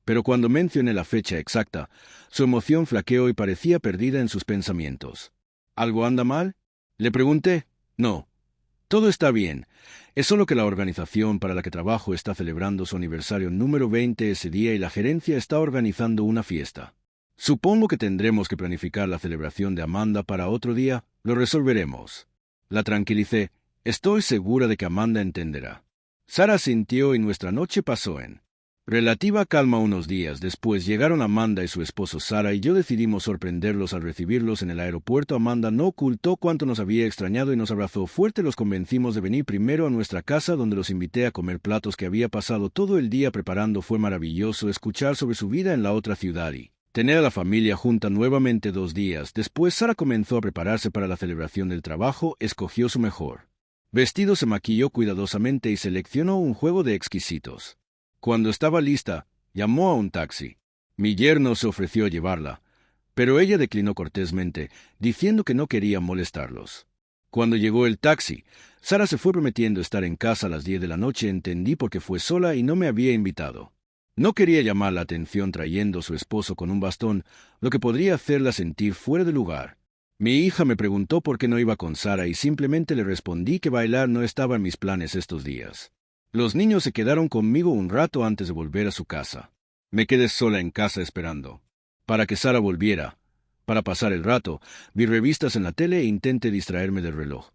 Pero cuando mencioné la fecha exacta, su emoción flaqueó y parecía perdida en sus pensamientos. «¿Algo anda mal?», le pregunté. «No. Todo está bien. Es solo que la organización para la que trabajo está celebrando su aniversario número 20 ese día y la gerencia está organizando una fiesta. Supongo que tendremos que planificar la celebración de Amanda para otro día. Lo resolveremos». La tranquilicé. «Estoy segura de que Amanda entenderá». Sara asintió y nuestra noche pasó en relativa calma. Unos días después llegaron Amanda y su esposo. Sara y yo decidimos sorprenderlos al recibirlos en el aeropuerto. Amanda no ocultó cuánto nos había extrañado y nos abrazó fuerte. Los convencimos de venir primero a nuestra casa, donde los invité a comer platos que había pasado todo el día preparando. Fue maravilloso escuchar sobre su vida en la otra ciudad y tener a la familia junta nuevamente. 2 días después, Sara comenzó a prepararse para la celebración del trabajo. Escogió su mejor vestido, se maquilló cuidadosamente y seleccionó un juego de exquisitos. Cuando estaba lista, llamó a un taxi. Mi yerno se ofreció a llevarla, pero ella declinó cortésmente, diciendo que no quería molestarlos. Cuando llegó el taxi, Sara se fue prometiendo estar en casa a las 10 de la noche. Entendí por qué fue sola y no me había invitado. No quería llamar la atención trayendo a su esposo con un bastón, lo que podría hacerla sentir fuera de lugar. Mi hija me preguntó por qué no iba con Sara y simplemente le respondí que bailar no estaba en mis planes estos días. Los niños se quedaron conmigo un rato antes de volver a su casa. Me quedé sola en casa esperando para que Sara volviera. Para pasar el rato, vi revistas en la tele e intenté distraerme del reloj.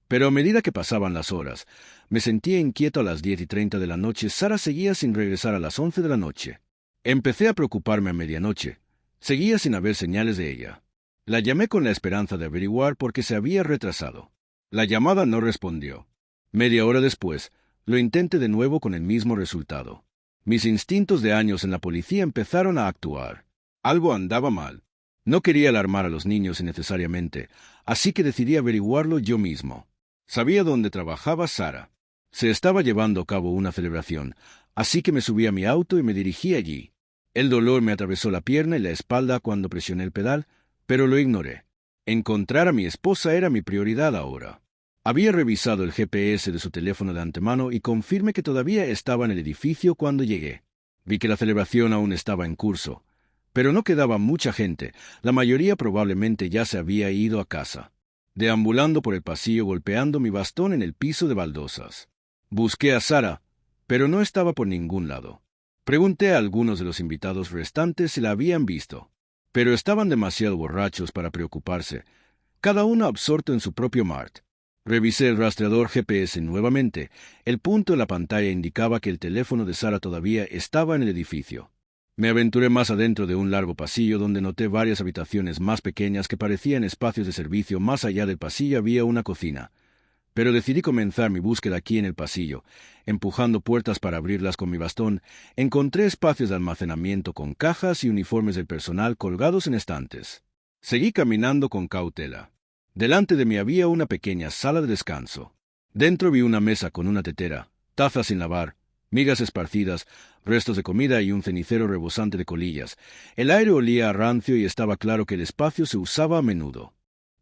Pero a medida que pasaban las horas, me sentía inquieto. A las 10:30 de la noche, Sara seguía sin regresar. A las 11 de la noche, empecé a preocuparme. A medianoche, seguía sin haber señales de ella. La llamé con la esperanza de averiguar por qué se había retrasado. La llamada no respondió. Media hora después, lo intenté de nuevo con el mismo resultado. Mis instintos de años en la policía empezaron a actuar. Algo andaba mal. No quería alarmar a los niños innecesariamente, así que decidí averiguarlo yo mismo. Sabía dónde trabajaba Sara. Se estaba llevando a cabo una celebración, así que me subí a mi auto y me dirigí allí. El dolor me atravesó la pierna y la espalda cuando presioné el pedal, pero lo ignoré. Encontrar a mi esposa era mi prioridad ahora. Había revisado el GPS de su teléfono de antemano y confirmé que todavía estaba en el edificio cuando llegué. Vi que la celebración aún estaba en curso, pero no quedaba mucha gente. La mayoría probablemente ya se había ido a casa. Deambulando por el pasillo, golpeando mi bastón en el piso de baldosas. Busqué a Sara, pero no estaba por ningún lado. Pregunté a algunos de los invitados restantes si la habían visto, pero estaban demasiado borrachos para preocuparse, cada uno absorto en su propio mart. Revisé el rastreador GPS nuevamente. El punto en la pantalla indicaba que el teléfono de Sara todavía estaba en el edificio. Me aventuré más adentro de un largo pasillo donde noté varias habitaciones más pequeñas que parecían espacios de servicio. Más allá del pasillo había una cocina, pero decidí comenzar mi búsqueda aquí en el pasillo. Empujando puertas para abrirlas con mi bastón, encontré espacios de almacenamiento con cajas y uniformes del personal colgados en estantes. Seguí caminando con cautela. Delante de mí había una pequeña sala de descanso. Dentro vi una mesa con una tetera, tazas sin lavar, migas esparcidas, restos de comida y un cenicero rebosante de colillas. El aire olía a rancio y estaba claro que el espacio se usaba a menudo.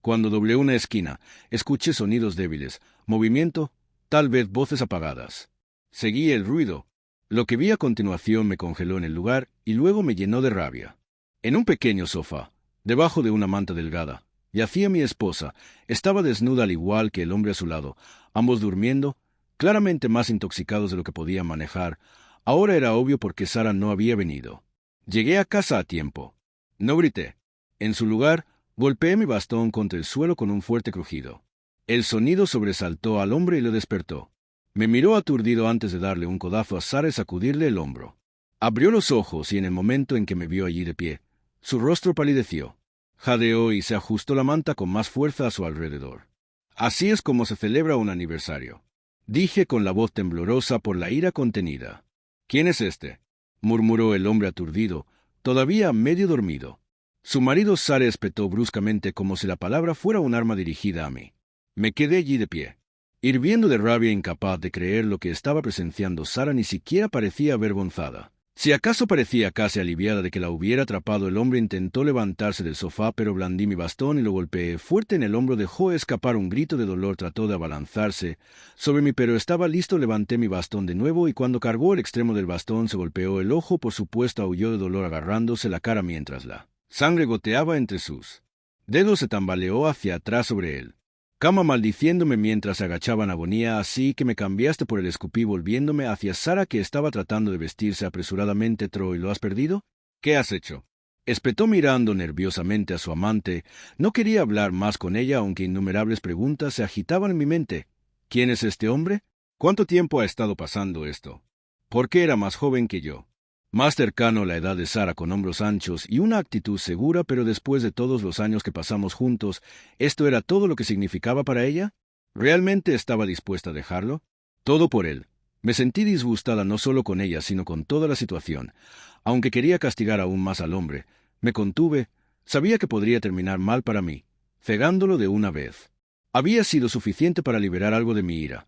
Cuando doblé una esquina, escuché sonidos débiles, movimiento, tal vez voces apagadas. Seguí el ruido. Lo que vi a continuación me congeló en el lugar y luego me llenó de rabia. En un pequeño sofá, debajo de una manta delgada, yacía mi esposa. Estaba desnuda al igual que el hombre a su lado, ambos durmiendo, claramente más intoxicados de lo que podían manejar. Ahora era obvio por qué Sara no había venido. Llegué a casa a tiempo. No grité. En su lugar, golpeé mi bastón contra el suelo con un fuerte crujido. El sonido sobresaltó al hombre y lo despertó. Me miró aturdido antes de darle un codazo a Sara y sacudirle el hombro. Abrió los ojos y en el momento en que me vio allí de pie, su rostro palideció. Jadeó y se ajustó la manta con más fuerza a su alrededor. Así es como se celebra un aniversario, dije con la voz temblorosa por la ira contenida. ¿Quién es este?, murmuró el hombre aturdido, todavía medio dormido. Su marido Sara espetó bruscamente como si la palabra fuera un arma dirigida a mí. Me quedé allí de pie, hirviendo de rabia, incapaz de creer lo que estaba presenciando. Sara ni siquiera parecía avergonzada. Si acaso parecía casi aliviada de que la hubiera atrapado. El hombre intentó levantarse del sofá, pero blandí mi bastón y lo golpeé fuerte en el hombro. Dejó escapar un grito de dolor, trató de abalanzarse sobre mí, pero estaba listo. Levanté mi bastón de nuevo y cuando cargó el extremo del bastón se golpeó el ojo. Por supuesto aulló de dolor agarrándose la cara mientras la sangre goteaba entre sus dedos. Se tambaleó hacia atrás sobre él, cama, maldiciéndome mientras se agachaba en agonía. Así que me cambiaste por él, escupí volviéndome hacia Sara, que estaba tratando de vestirse apresuradamente. Troy, ¿lo has perdido? ¿Qué has hecho?, espetó mirando nerviosamente a su amante. No quería hablar más con ella, aunque innumerables preguntas se agitaban en mi mente. ¿Quién es este hombre? ¿Cuánto tiempo ha estado pasando esto? ¿Por qué era más joven que yo? Más cercano a la edad de Sara, con hombros anchos y una actitud segura, pero después de todos los años que pasamos juntos, ¿esto era todo lo que significaba para ella? ¿Realmente estaba dispuesta a dejarlo? Todo por él. Me sentí disgustada no solo con ella, sino con toda la situación. Aunque quería castigar aún más al hombre, me contuve. Sabía que podría terminar mal para mí, cegándolo de una vez. Había sido suficiente para liberar algo de mi ira,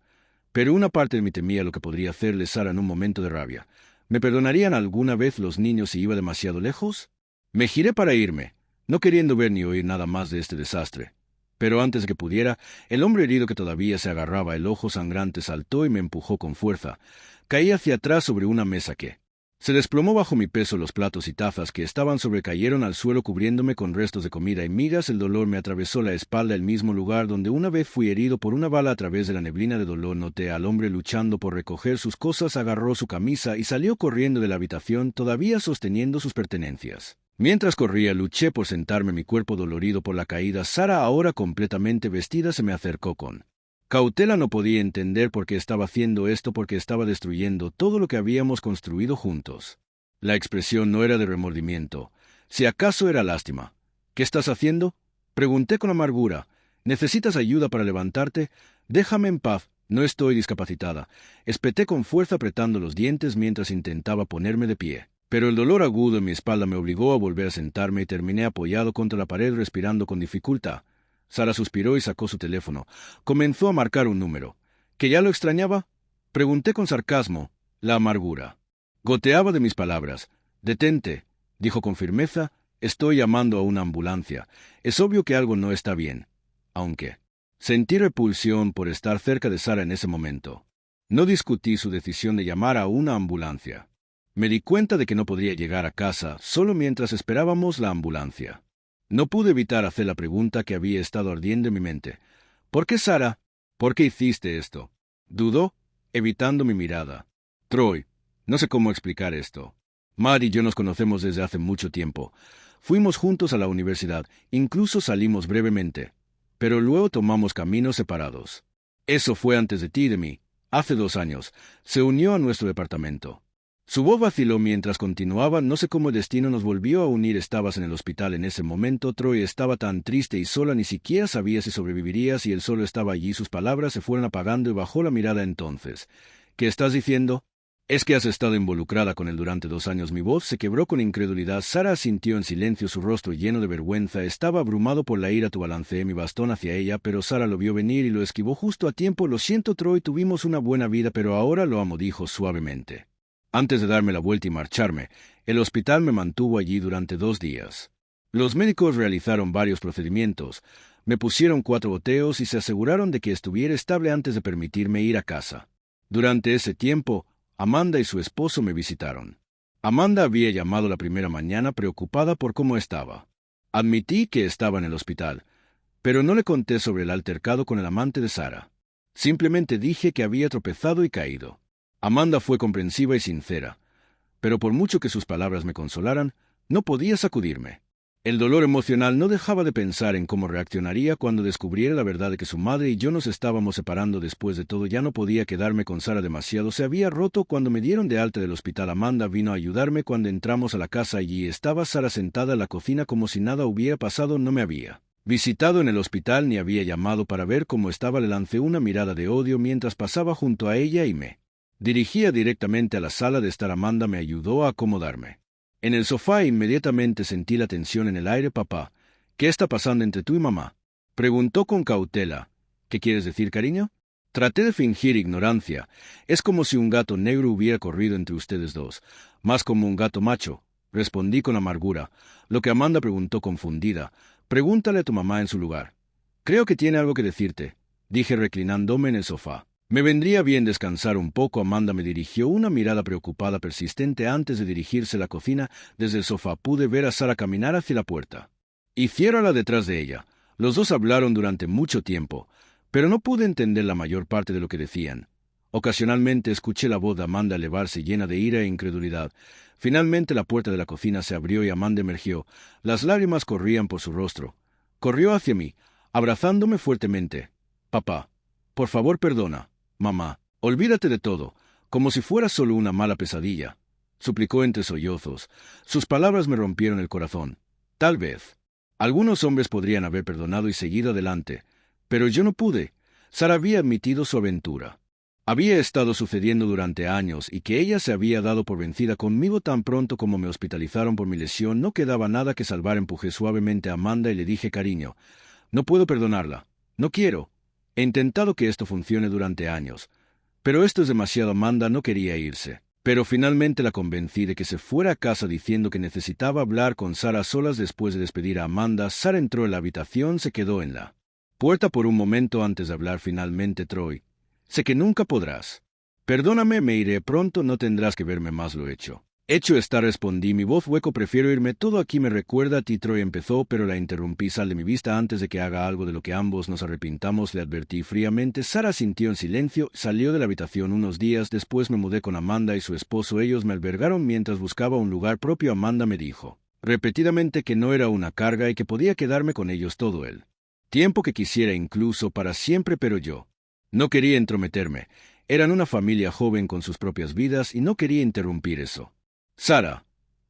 pero una parte de mí temía lo que podría hacerle Sara en un momento de rabia. ¿Me perdonarían alguna vez los niños si iba demasiado lejos? Me giré para irme, no queriendo ver ni oír nada más de este desastre. Pero antes de que pudiera, el hombre herido, que todavía se agarraba el ojo sangrante, saltó y me empujó con fuerza. Caí hacia atrás sobre una mesa que se desplomó bajo mi peso. Los platos y tazas que estaban cayeron al suelo cubriéndome con restos de comida y migas. El dolor me atravesó la espalda, el mismo lugar donde una vez fui herido por una bala. A través de la neblina de dolor noté al hombre luchando por recoger sus cosas. Agarró su camisa y salió corriendo de la habitación, todavía sosteniendo sus pertenencias. Mientras corría, luché por sentarme, mi cuerpo dolorido por la caída. Sara, ahora completamente vestida, se me acercó con cautela. No podía entender por qué estaba haciendo esto, porque estaba destruyendo todo lo que habíamos construido juntos. La expresión no era de remordimiento, si acaso era lástima. ¿Qué estás haciendo?, pregunté con amargura. ¿Necesitas ayuda para levantarte? Déjame en paz, no estoy discapacitada. Espeté con fuerza, apretando los dientes mientras intentaba ponerme de pie. Pero el dolor agudo en mi espalda me obligó a volver a sentarme y terminé apoyado contra la pared, respirando con dificultad. Sara suspiró y sacó su teléfono. Comenzó a marcar un número. ¿Que ya lo extrañaba?, pregunté con sarcasmo. La amargura goteaba de mis palabras. Detente, dijo con firmeza. Estoy llamando a una ambulancia. Es obvio que algo no está bien. Aunque sentí repulsión por estar cerca de Sara en ese momento, no discutí su decisión de llamar a una ambulancia. Me di cuenta de que no podría llegar a casa solo mientras esperábamos la ambulancia. No pude evitar hacer la pregunta que había estado ardiendo en mi mente. ¿Por qué, Sara? ¿Por qué hiciste esto?, dudó, evitando mi mirada. Troy, no sé cómo explicar esto. Matt y yo nos conocemos desde hace mucho tiempo. Fuimos juntos a la universidad, incluso salimos brevemente, pero luego tomamos caminos separados. Eso fue antes de ti y de mí. Hace 2 años, se unió a nuestro departamento. Su voz vaciló mientras continuaba. No sé cómo el destino nos volvió a unir. Estabas en el hospital en ese momento. Troy estaba tan triste y sola, ni siquiera sabía si sobrevivirías, y él solo estaba allí. Sus palabras se fueron apagando y bajó la mirada. Entonces, ¿qué estás diciendo? Es que has estado involucrada con él durante 2 años. Mi voz se quebró con incredulidad. Sara asintió en silencio, su rostro lleno de vergüenza. Estaba abrumado por la ira. Balanceé mi bastón hacia ella, pero Sara lo vio venir y lo esquivó justo a tiempo. Lo siento, Troy, tuvimos una buena vida, pero ahora lo amo, dijo suavemente. Antes de darme la vuelta y marcharme, el hospital me mantuvo allí durante 2 días. Los médicos realizaron varios procedimientos, me pusieron 4 goteos y se aseguraron de que estuviera estable antes de permitirme ir a casa. Durante ese tiempo, Amanda y su esposo me visitaron. Amanda había llamado la primera mañana preocupada por cómo estaba. Admití que estaba en el hospital, pero no le conté sobre el altercado con el amante de Sara. Simplemente dije que había tropezado y caído. Amanda fue comprensiva y sincera, pero por mucho que sus palabras me consolaran, no podía sacudirme. El dolor emocional no dejaba de pensar en cómo reaccionaría cuando descubriera la verdad de que su madre y yo nos estábamos separando. Después de todo, ya no podía quedarme con Sara demasiado. Se había roto cuando me dieron de alta del hospital. Amanda vino a ayudarme cuando entramos a la casa. Allí estaba Sara sentada en la cocina como si nada hubiera pasado. No me había visitado en el hospital ni había llamado para ver cómo estaba. Le lancé una mirada de odio mientras pasaba junto a ella y me dirigía directamente a la sala de estar. Amanda me ayudó a acomodarme en el sofá e inmediatamente sentí la tensión en el aire. Papá, ¿qué está pasando entre tú y mamá? Preguntó con cautela. ¿Qué quieres decir, cariño? Traté de fingir ignorancia. Es como si un gato negro hubiera corrido entre ustedes dos, más como un gato macho. Respondí con amargura, lo que Amanda preguntó confundida. Pregúntale a tu mamá en su lugar. Creo que tiene algo que decirte, dije reclinándome en el sofá. Me vendría bien descansar un poco. Amanda me dirigió una mirada preocupada persistente antes de dirigirse a la cocina. Desde el sofá pude ver a Sara caminar hacia la puerta y ciérrala detrás de ella. Los dos hablaron durante mucho tiempo, pero no pude entender la mayor parte de lo que decían. Ocasionalmente escuché la voz de Amanda elevarse llena de ira e incredulidad. Finalmente la puerta de la cocina se abrió y Amanda emergió. Las lágrimas corrían por su rostro. Corrió hacia mí, abrazándome fuertemente. Papá, por favor perdona. Mamá, olvídate de todo, como si fuera solo una mala pesadilla, suplicó entre sollozos. Sus palabras me rompieron el corazón. Tal vez algunos hombres podrían haber perdonado y seguido adelante, pero yo no pude. Sara había admitido su aventura. Había estado sucediendo durante años y que ella se había dado por vencida conmigo tan pronto como me hospitalizaron por mi lesión. No quedaba nada que salvar. Empujé suavemente a Amanda y le dije, cariño, no puedo perdonarla. No quiero. He intentado que esto funcione durante años, pero esto es demasiado. Amanda no quería irse, pero finalmente la convencí de que se fuera a casa diciendo que necesitaba hablar con Sara a solas. Después de despedir a Amanda, Sara entró en la habitación. Se quedó en la puerta por un momento antes de hablar. Finalmente, Troy, sé que nunca podrás. Perdóname, me iré pronto. No tendrás que verme más. Lo hecho. Hecho está, respondí, mi voz hueco. Prefiero irme. Todo aquí me recuerda a ti. Troy empezó, pero la interrumpí. Sal de mi vista antes de que haga algo de lo que ambos nos arrepintamos, le advertí fríamente. Sara sintió en silencio. Salió de la habitación. Unos días después me mudé con Amanda y su esposo. Ellos me albergaron mientras buscaba un lugar propio. Amanda me dijo repetidamente que no era una carga y que podía quedarme con ellos todo el tiempo que quisiera, incluso para siempre, pero yo no quería entrometerme. Eran una familia joven con sus propias vidas y no quería interrumpir eso. Sara,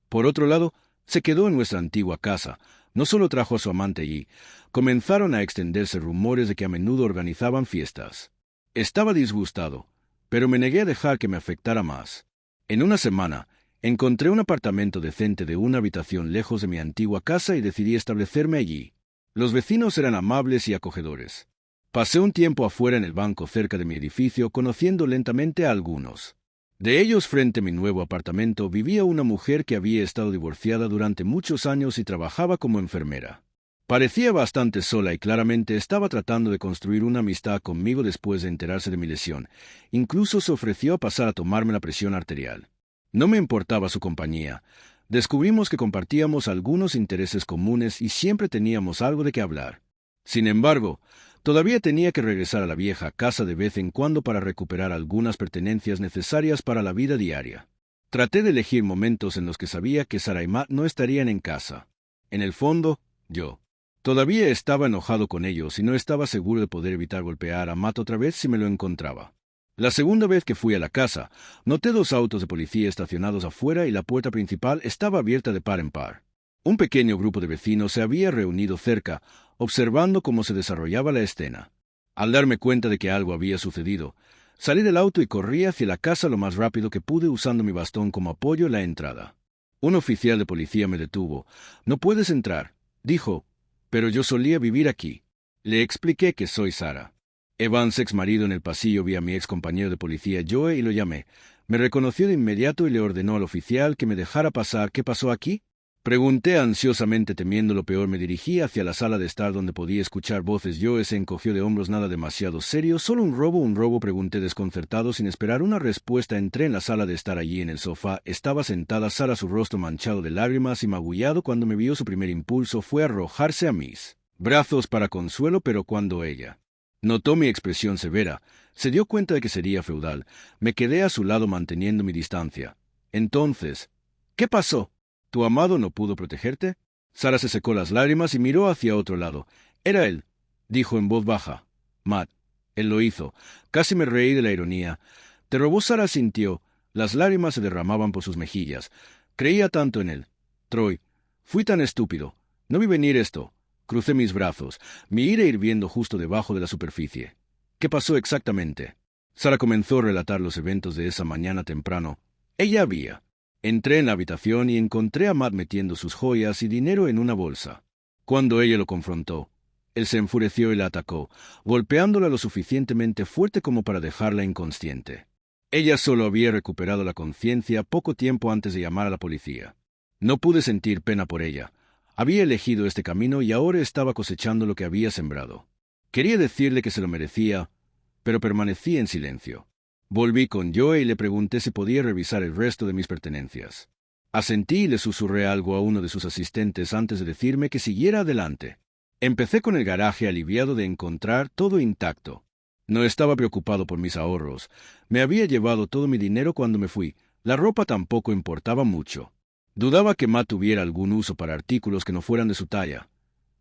por otro lado, se quedó en nuestra antigua casa. No solo trajo a su amante allí, comenzaron a extenderse rumores de que a menudo organizaban fiestas. Estaba disgustado, pero me negué a dejar que me afectara más. En una semana, encontré un apartamento decente de una habitación lejos de mi antigua casa y decidí establecerme allí. Los vecinos eran amables y acogedores. Pasé un tiempo afuera en el banco cerca de mi edificio, conociendo lentamente a algunos de ellos. Frente a mi nuevo apartamento vivía una mujer que había estado divorciada durante muchos años y trabajaba como enfermera. Parecía bastante sola y claramente estaba tratando de construir una amistad conmigo después de enterarse de mi lesión. Incluso se ofreció a pasar a tomarme la presión arterial. No me importaba su compañía. Descubrimos que compartíamos algunos intereses comunes y siempre teníamos algo de qué hablar. Sin embargo, todavía tenía que regresar a la vieja casa de vez en cuando para recuperar algunas pertenencias necesarias para la vida diaria. Traté de elegir momentos en los que sabía que Sara y Matt no estarían en casa. En el fondo, yo todavía estaba enojado con ellos y no estaba seguro de poder evitar golpear a Matt otra vez si me lo encontraba. La segunda vez que fui a la casa, noté 2 autos de policía estacionados afuera y la puerta principal estaba abierta de par en par. Un pequeño grupo de vecinos se había reunido cerca, observando cómo se desarrollaba la escena. Al darme cuenta de que algo había sucedido, salí del auto y corrí hacia la casa lo más rápido que pude usando mi bastón como apoyo en la entrada. Un oficial de policía me detuvo. «No puedes entrar», dijo, «pero yo solía vivir aquí». Le expliqué que soy Sara. Evans, ex marido. En el pasillo vi a mi ex compañero de policía Joe y lo llamé. Me reconoció de inmediato y le ordenó al oficial que me dejara pasar. «¿Qué pasó aquí?», pregunté ansiosamente, temiendo lo peor. Me dirigí hacia la sala de estar donde podía escuchar voces. Joe se encogió de hombros. «Nada demasiado serio, solo un robo». «¿Un robo?», pregunté desconcertado. Sin esperar una respuesta, entré en la sala de estar. Allí en el sofá estaba sentada Sara, su rostro manchado de lágrimas y magullado. Cuando me vio, su primer impulso fue arrojarse a mis brazos para consuelo, pero cuando ella notó mi expresión severa, se dio cuenta de que sería feudal. Me quedé a su lado manteniendo mi distancia. «Entonces, ¿qué pasó? ¿Tu amado no pudo protegerte?», Sara se secó las lágrimas y miró hacia otro lado. Era él, dijo en voz baja. Matt. Él lo hizo. Casi me reí de la ironía. ¿Te robó? Sara sintió. Las lágrimas se derramaban por sus mejillas. Creía tanto en él. Troy. Fui tan estúpido. No vi venir esto. Crucé mis brazos, mi ira hirviendo justo debajo de la superficie. ¿Qué pasó exactamente? Sara comenzó a relatar los eventos de esa mañana temprano. Ella había. Entré en la habitación y encontré a Matt metiendo sus joyas y dinero en una bolsa. Cuando ella lo confrontó, él se enfureció y la atacó, golpeándola lo suficientemente fuerte como para dejarla inconsciente. Ella solo había recuperado la conciencia poco tiempo antes de llamar a la policía. No pude sentir pena por ella. Había elegido este camino y ahora estaba cosechando lo que había sembrado. Quería decirle que se lo merecía, pero permanecí en silencio. Volví con Joe y le pregunté si podía revisar el resto de mis pertenencias. Asentí y le susurré algo a uno de sus asistentes antes de decirme que siguiera adelante. Empecé con el garaje aliviado de encontrar todo intacto. No estaba preocupado por mis ahorros. Me había llevado todo mi dinero cuando me fui. La ropa tampoco importaba mucho. Dudaba que Matt tuviera algún uso para artículos que no fueran de su talla.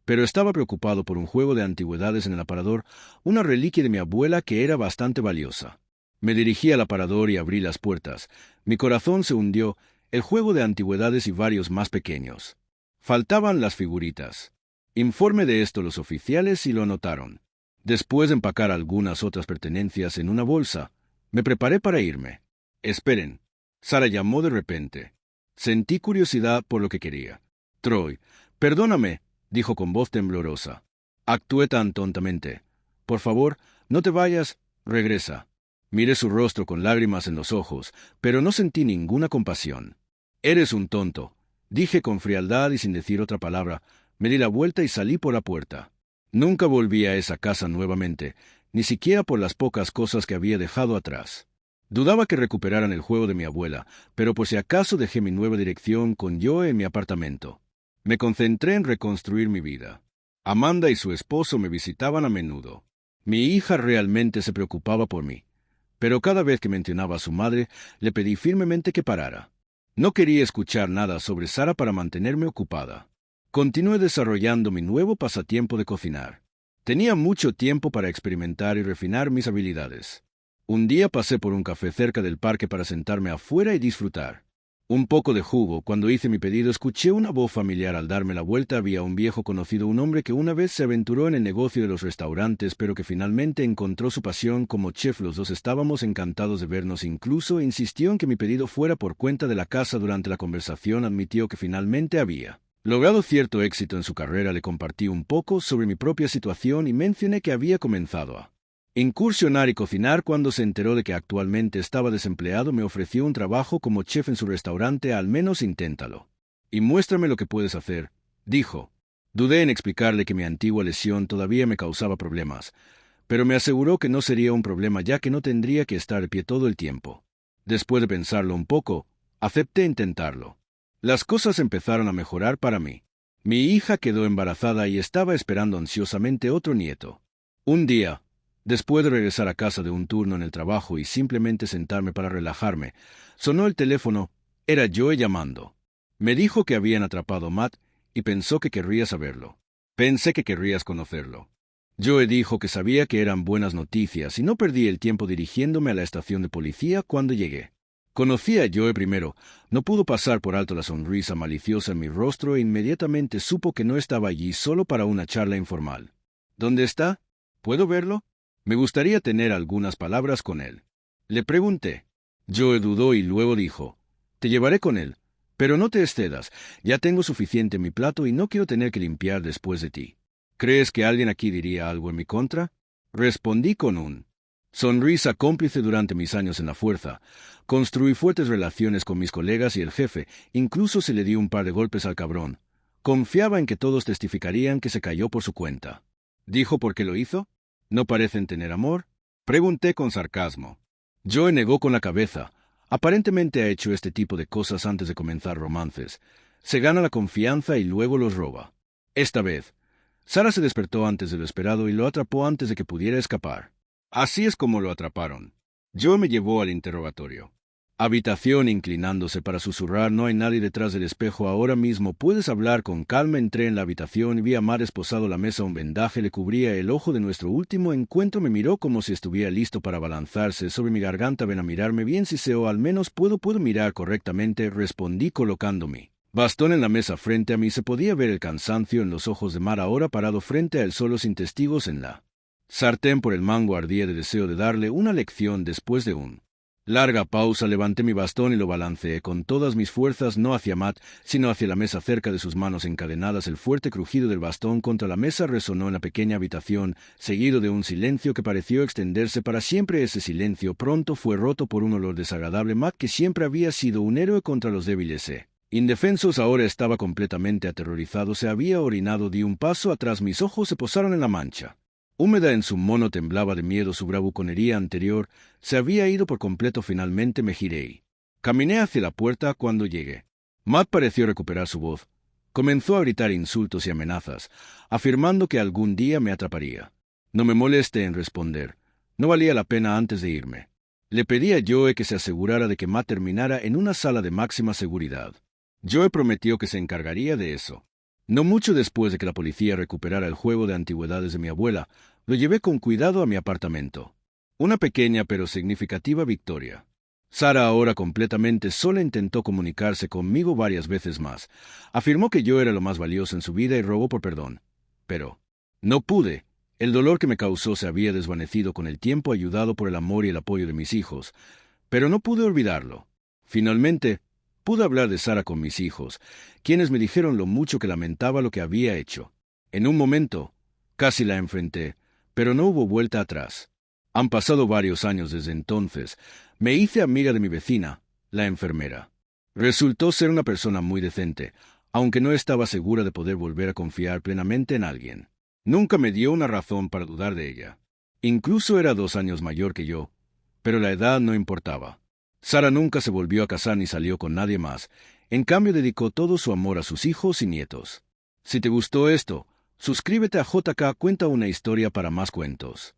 Pero estaba preocupado por un juego de antigüedades en el aparador, una reliquia de mi abuela que era bastante valiosa. Me dirigí al aparador y abrí las puertas. Mi corazón se hundió, el juego de antigüedades y varios más pequeños. Faltaban las figuritas. Informé de esto los oficiales y lo anotaron. Después de empacar algunas otras pertenencias en una bolsa, me preparé para irme. Esperen. Sara llamó de repente. Sentí curiosidad por lo que quería. Troy, perdóname, dijo con voz temblorosa. Actué tan tontamente. Por favor, no te vayas, regresa. Miré su rostro con lágrimas en los ojos, pero no sentí ninguna compasión. Eres un tonto, dije con frialdad y sin decir otra palabra. Me di la vuelta y salí por la puerta. Nunca volví a esa casa nuevamente, ni siquiera por las pocas cosas que había dejado atrás. Dudaba que recuperaran el juego de mi abuela, pero por si acaso dejé mi nueva dirección con Joe en mi apartamento. Me concentré en reconstruir mi vida. Amanda y su esposo me visitaban a menudo. Mi hija realmente se preocupaba por mí, pero cada vez que mencionaba a su madre, le pedí firmemente que parara. No quería escuchar nada sobre Sara para mantenerme ocupada. Continué desarrollando mi nuevo pasatiempo de cocinar. Tenía mucho tiempo para experimentar y refinar mis habilidades. Un día pasé por un café cerca del parque para sentarme afuera y disfrutar. Un poco de jugo. Cuando hice mi pedido, escuché una voz familiar. Al darme la vuelta había un viejo conocido, un hombre que una vez se aventuró en el negocio de los restaurantes, pero que finalmente encontró su pasión como chef. Los dos estábamos encantados de vernos, incluso insistió en que mi pedido fuera por cuenta de la casa. Durante la conversación admitió que finalmente había logrado cierto éxito en su carrera. Le compartí un poco sobre mi propia situación y mencioné que había comenzado a incursionar y cocinar. Cuando se enteró de que actualmente estaba desempleado, me ofreció un trabajo como chef en su restaurante. Al menos inténtalo. Y muéstrame lo que puedes hacer, dijo. Dudé en explicarle que mi antigua lesión todavía me causaba problemas, pero me aseguró que no sería un problema ya que no tendría que estar de pie todo el tiempo. Después de pensarlo un poco, acepté intentarlo. Las cosas empezaron a mejorar para mí. Mi hija quedó embarazada y estaba esperando ansiosamente otro nieto. Un día, después de regresar a casa de un turno en el trabajo y simplemente sentarme para relajarme, sonó el teléfono. Era Joe llamando. Me dijo que habían atrapado a Matt y pensó que querría saberlo. Pensé que querrías conocerlo. Joe dijo que sabía que eran buenas noticias y no perdí el tiempo dirigiéndome a la estación de policía. Cuando llegué, conocí a Joe primero. No pudo pasar por alto la sonrisa maliciosa en mi rostro e inmediatamente supo que no estaba allí solo para una charla informal. ¿Dónde está? ¿Puedo verlo? Me gustaría tener algunas palabras con él. Le pregunté. Joe dudó y luego dijo, te llevaré con él, pero no te excedas. Ya tengo suficiente en mi plato y no quiero tener que limpiar después de ti. ¿Crees que alguien aquí diría algo en mi contra? Respondí con un sonrisa cómplice. Durante mis años en la fuerza, construí fuertes relaciones con mis colegas y el jefe. Incluso se le dio un par de golpes al cabrón. Confiaba en que todos testificarían que se cayó por su cuenta. ¿Dijo por qué lo hizo? ¿No parecen tener amor? Pregunté con sarcasmo. Joe negó con la cabeza. Aparentemente ha hecho este tipo de cosas antes de comenzar romances. Se gana la confianza y luego los roba. Esta vez, Sara se despertó antes de lo esperado y lo atrapó antes de que pudiera escapar. Así es como lo atraparon. Joe me llevó al interrogatorio. Habitación inclinándose para susurrar, no hay nadie detrás del espejo ahora mismo, puedes hablar con calma. Entré en la habitación y vi a Matt esposado a la mesa, un vendaje le cubría el ojo de nuestro último encuentro, me miró como si estuviera listo para abalanzarse sobre mi garganta. Ven a mirarme bien, si o al menos puedo mirar correctamente, respondí colocando mi bastón en la mesa frente a mí. Se podía ver el cansancio en los ojos de Matt ahora parado frente a él solo sin testigos en la sartén por el mango, ardía de deseo de darle una lección. Después de un larga pausa levanté mi bastón y lo balanceé con todas mis fuerzas, no hacia Matt, sino hacia la mesa cerca de sus manos encadenadas. El fuerte crujido del bastón contra la mesa resonó en la pequeña habitación, seguido de un silencio que pareció extenderse para siempre. Ese silencio pronto fue roto por un olor desagradable. Matt, que siempre había sido un héroe contra los débiles indefensos, ahora estaba completamente aterrorizado. Se había orinado. Di un paso atrás, mis ojos se posaron en la mancha húmeda en su mono, temblaba de miedo. Su bravuconería anterior se había ido por completo. Finalmente me giré y caminé hacia la puerta. Cuando llegué, Matt pareció recuperar su voz. Comenzó a gritar insultos y amenazas, afirmando que algún día me atraparía. No me molesté en responder. No valía la pena antes de irme. Le pedí a Joe que se asegurara de que Matt terminara en una sala de máxima seguridad. Joe prometió que se encargaría de eso. No mucho después de que la policía recuperara el juego de antigüedades de mi abuela, lo llevé con cuidado a mi apartamento. Una pequeña pero significativa victoria. Sara, ahora completamente sola, intentó comunicarse conmigo varias veces más. Afirmó que yo era lo más valioso en su vida y rogó por perdón. Pero no pude. El dolor que me causó se había desvanecido con el tiempo, ayudado por el amor y el apoyo de mis hijos. Pero no pude olvidarlo. Finalmente, pude hablar de Sara con mis hijos, quienes me dijeron lo mucho que lamentaba lo que había hecho. En un momento, casi la enfrenté, pero no hubo vuelta atrás. Han pasado varios años desde entonces. Me hice amiga de mi vecina, la enfermera. Resultó ser una persona muy decente, aunque no estaba segura de poder volver a confiar plenamente en alguien. Nunca me dio una razón para dudar de ella. Incluso era 2 años mayor que yo, pero la edad no importaba. Sara nunca se volvió a casar ni salió con nadie más. En cambio, dedicó todo su amor a sus hijos y nietos. Si te gustó esto, suscríbete a JK Cuenta una Historia para más cuentos.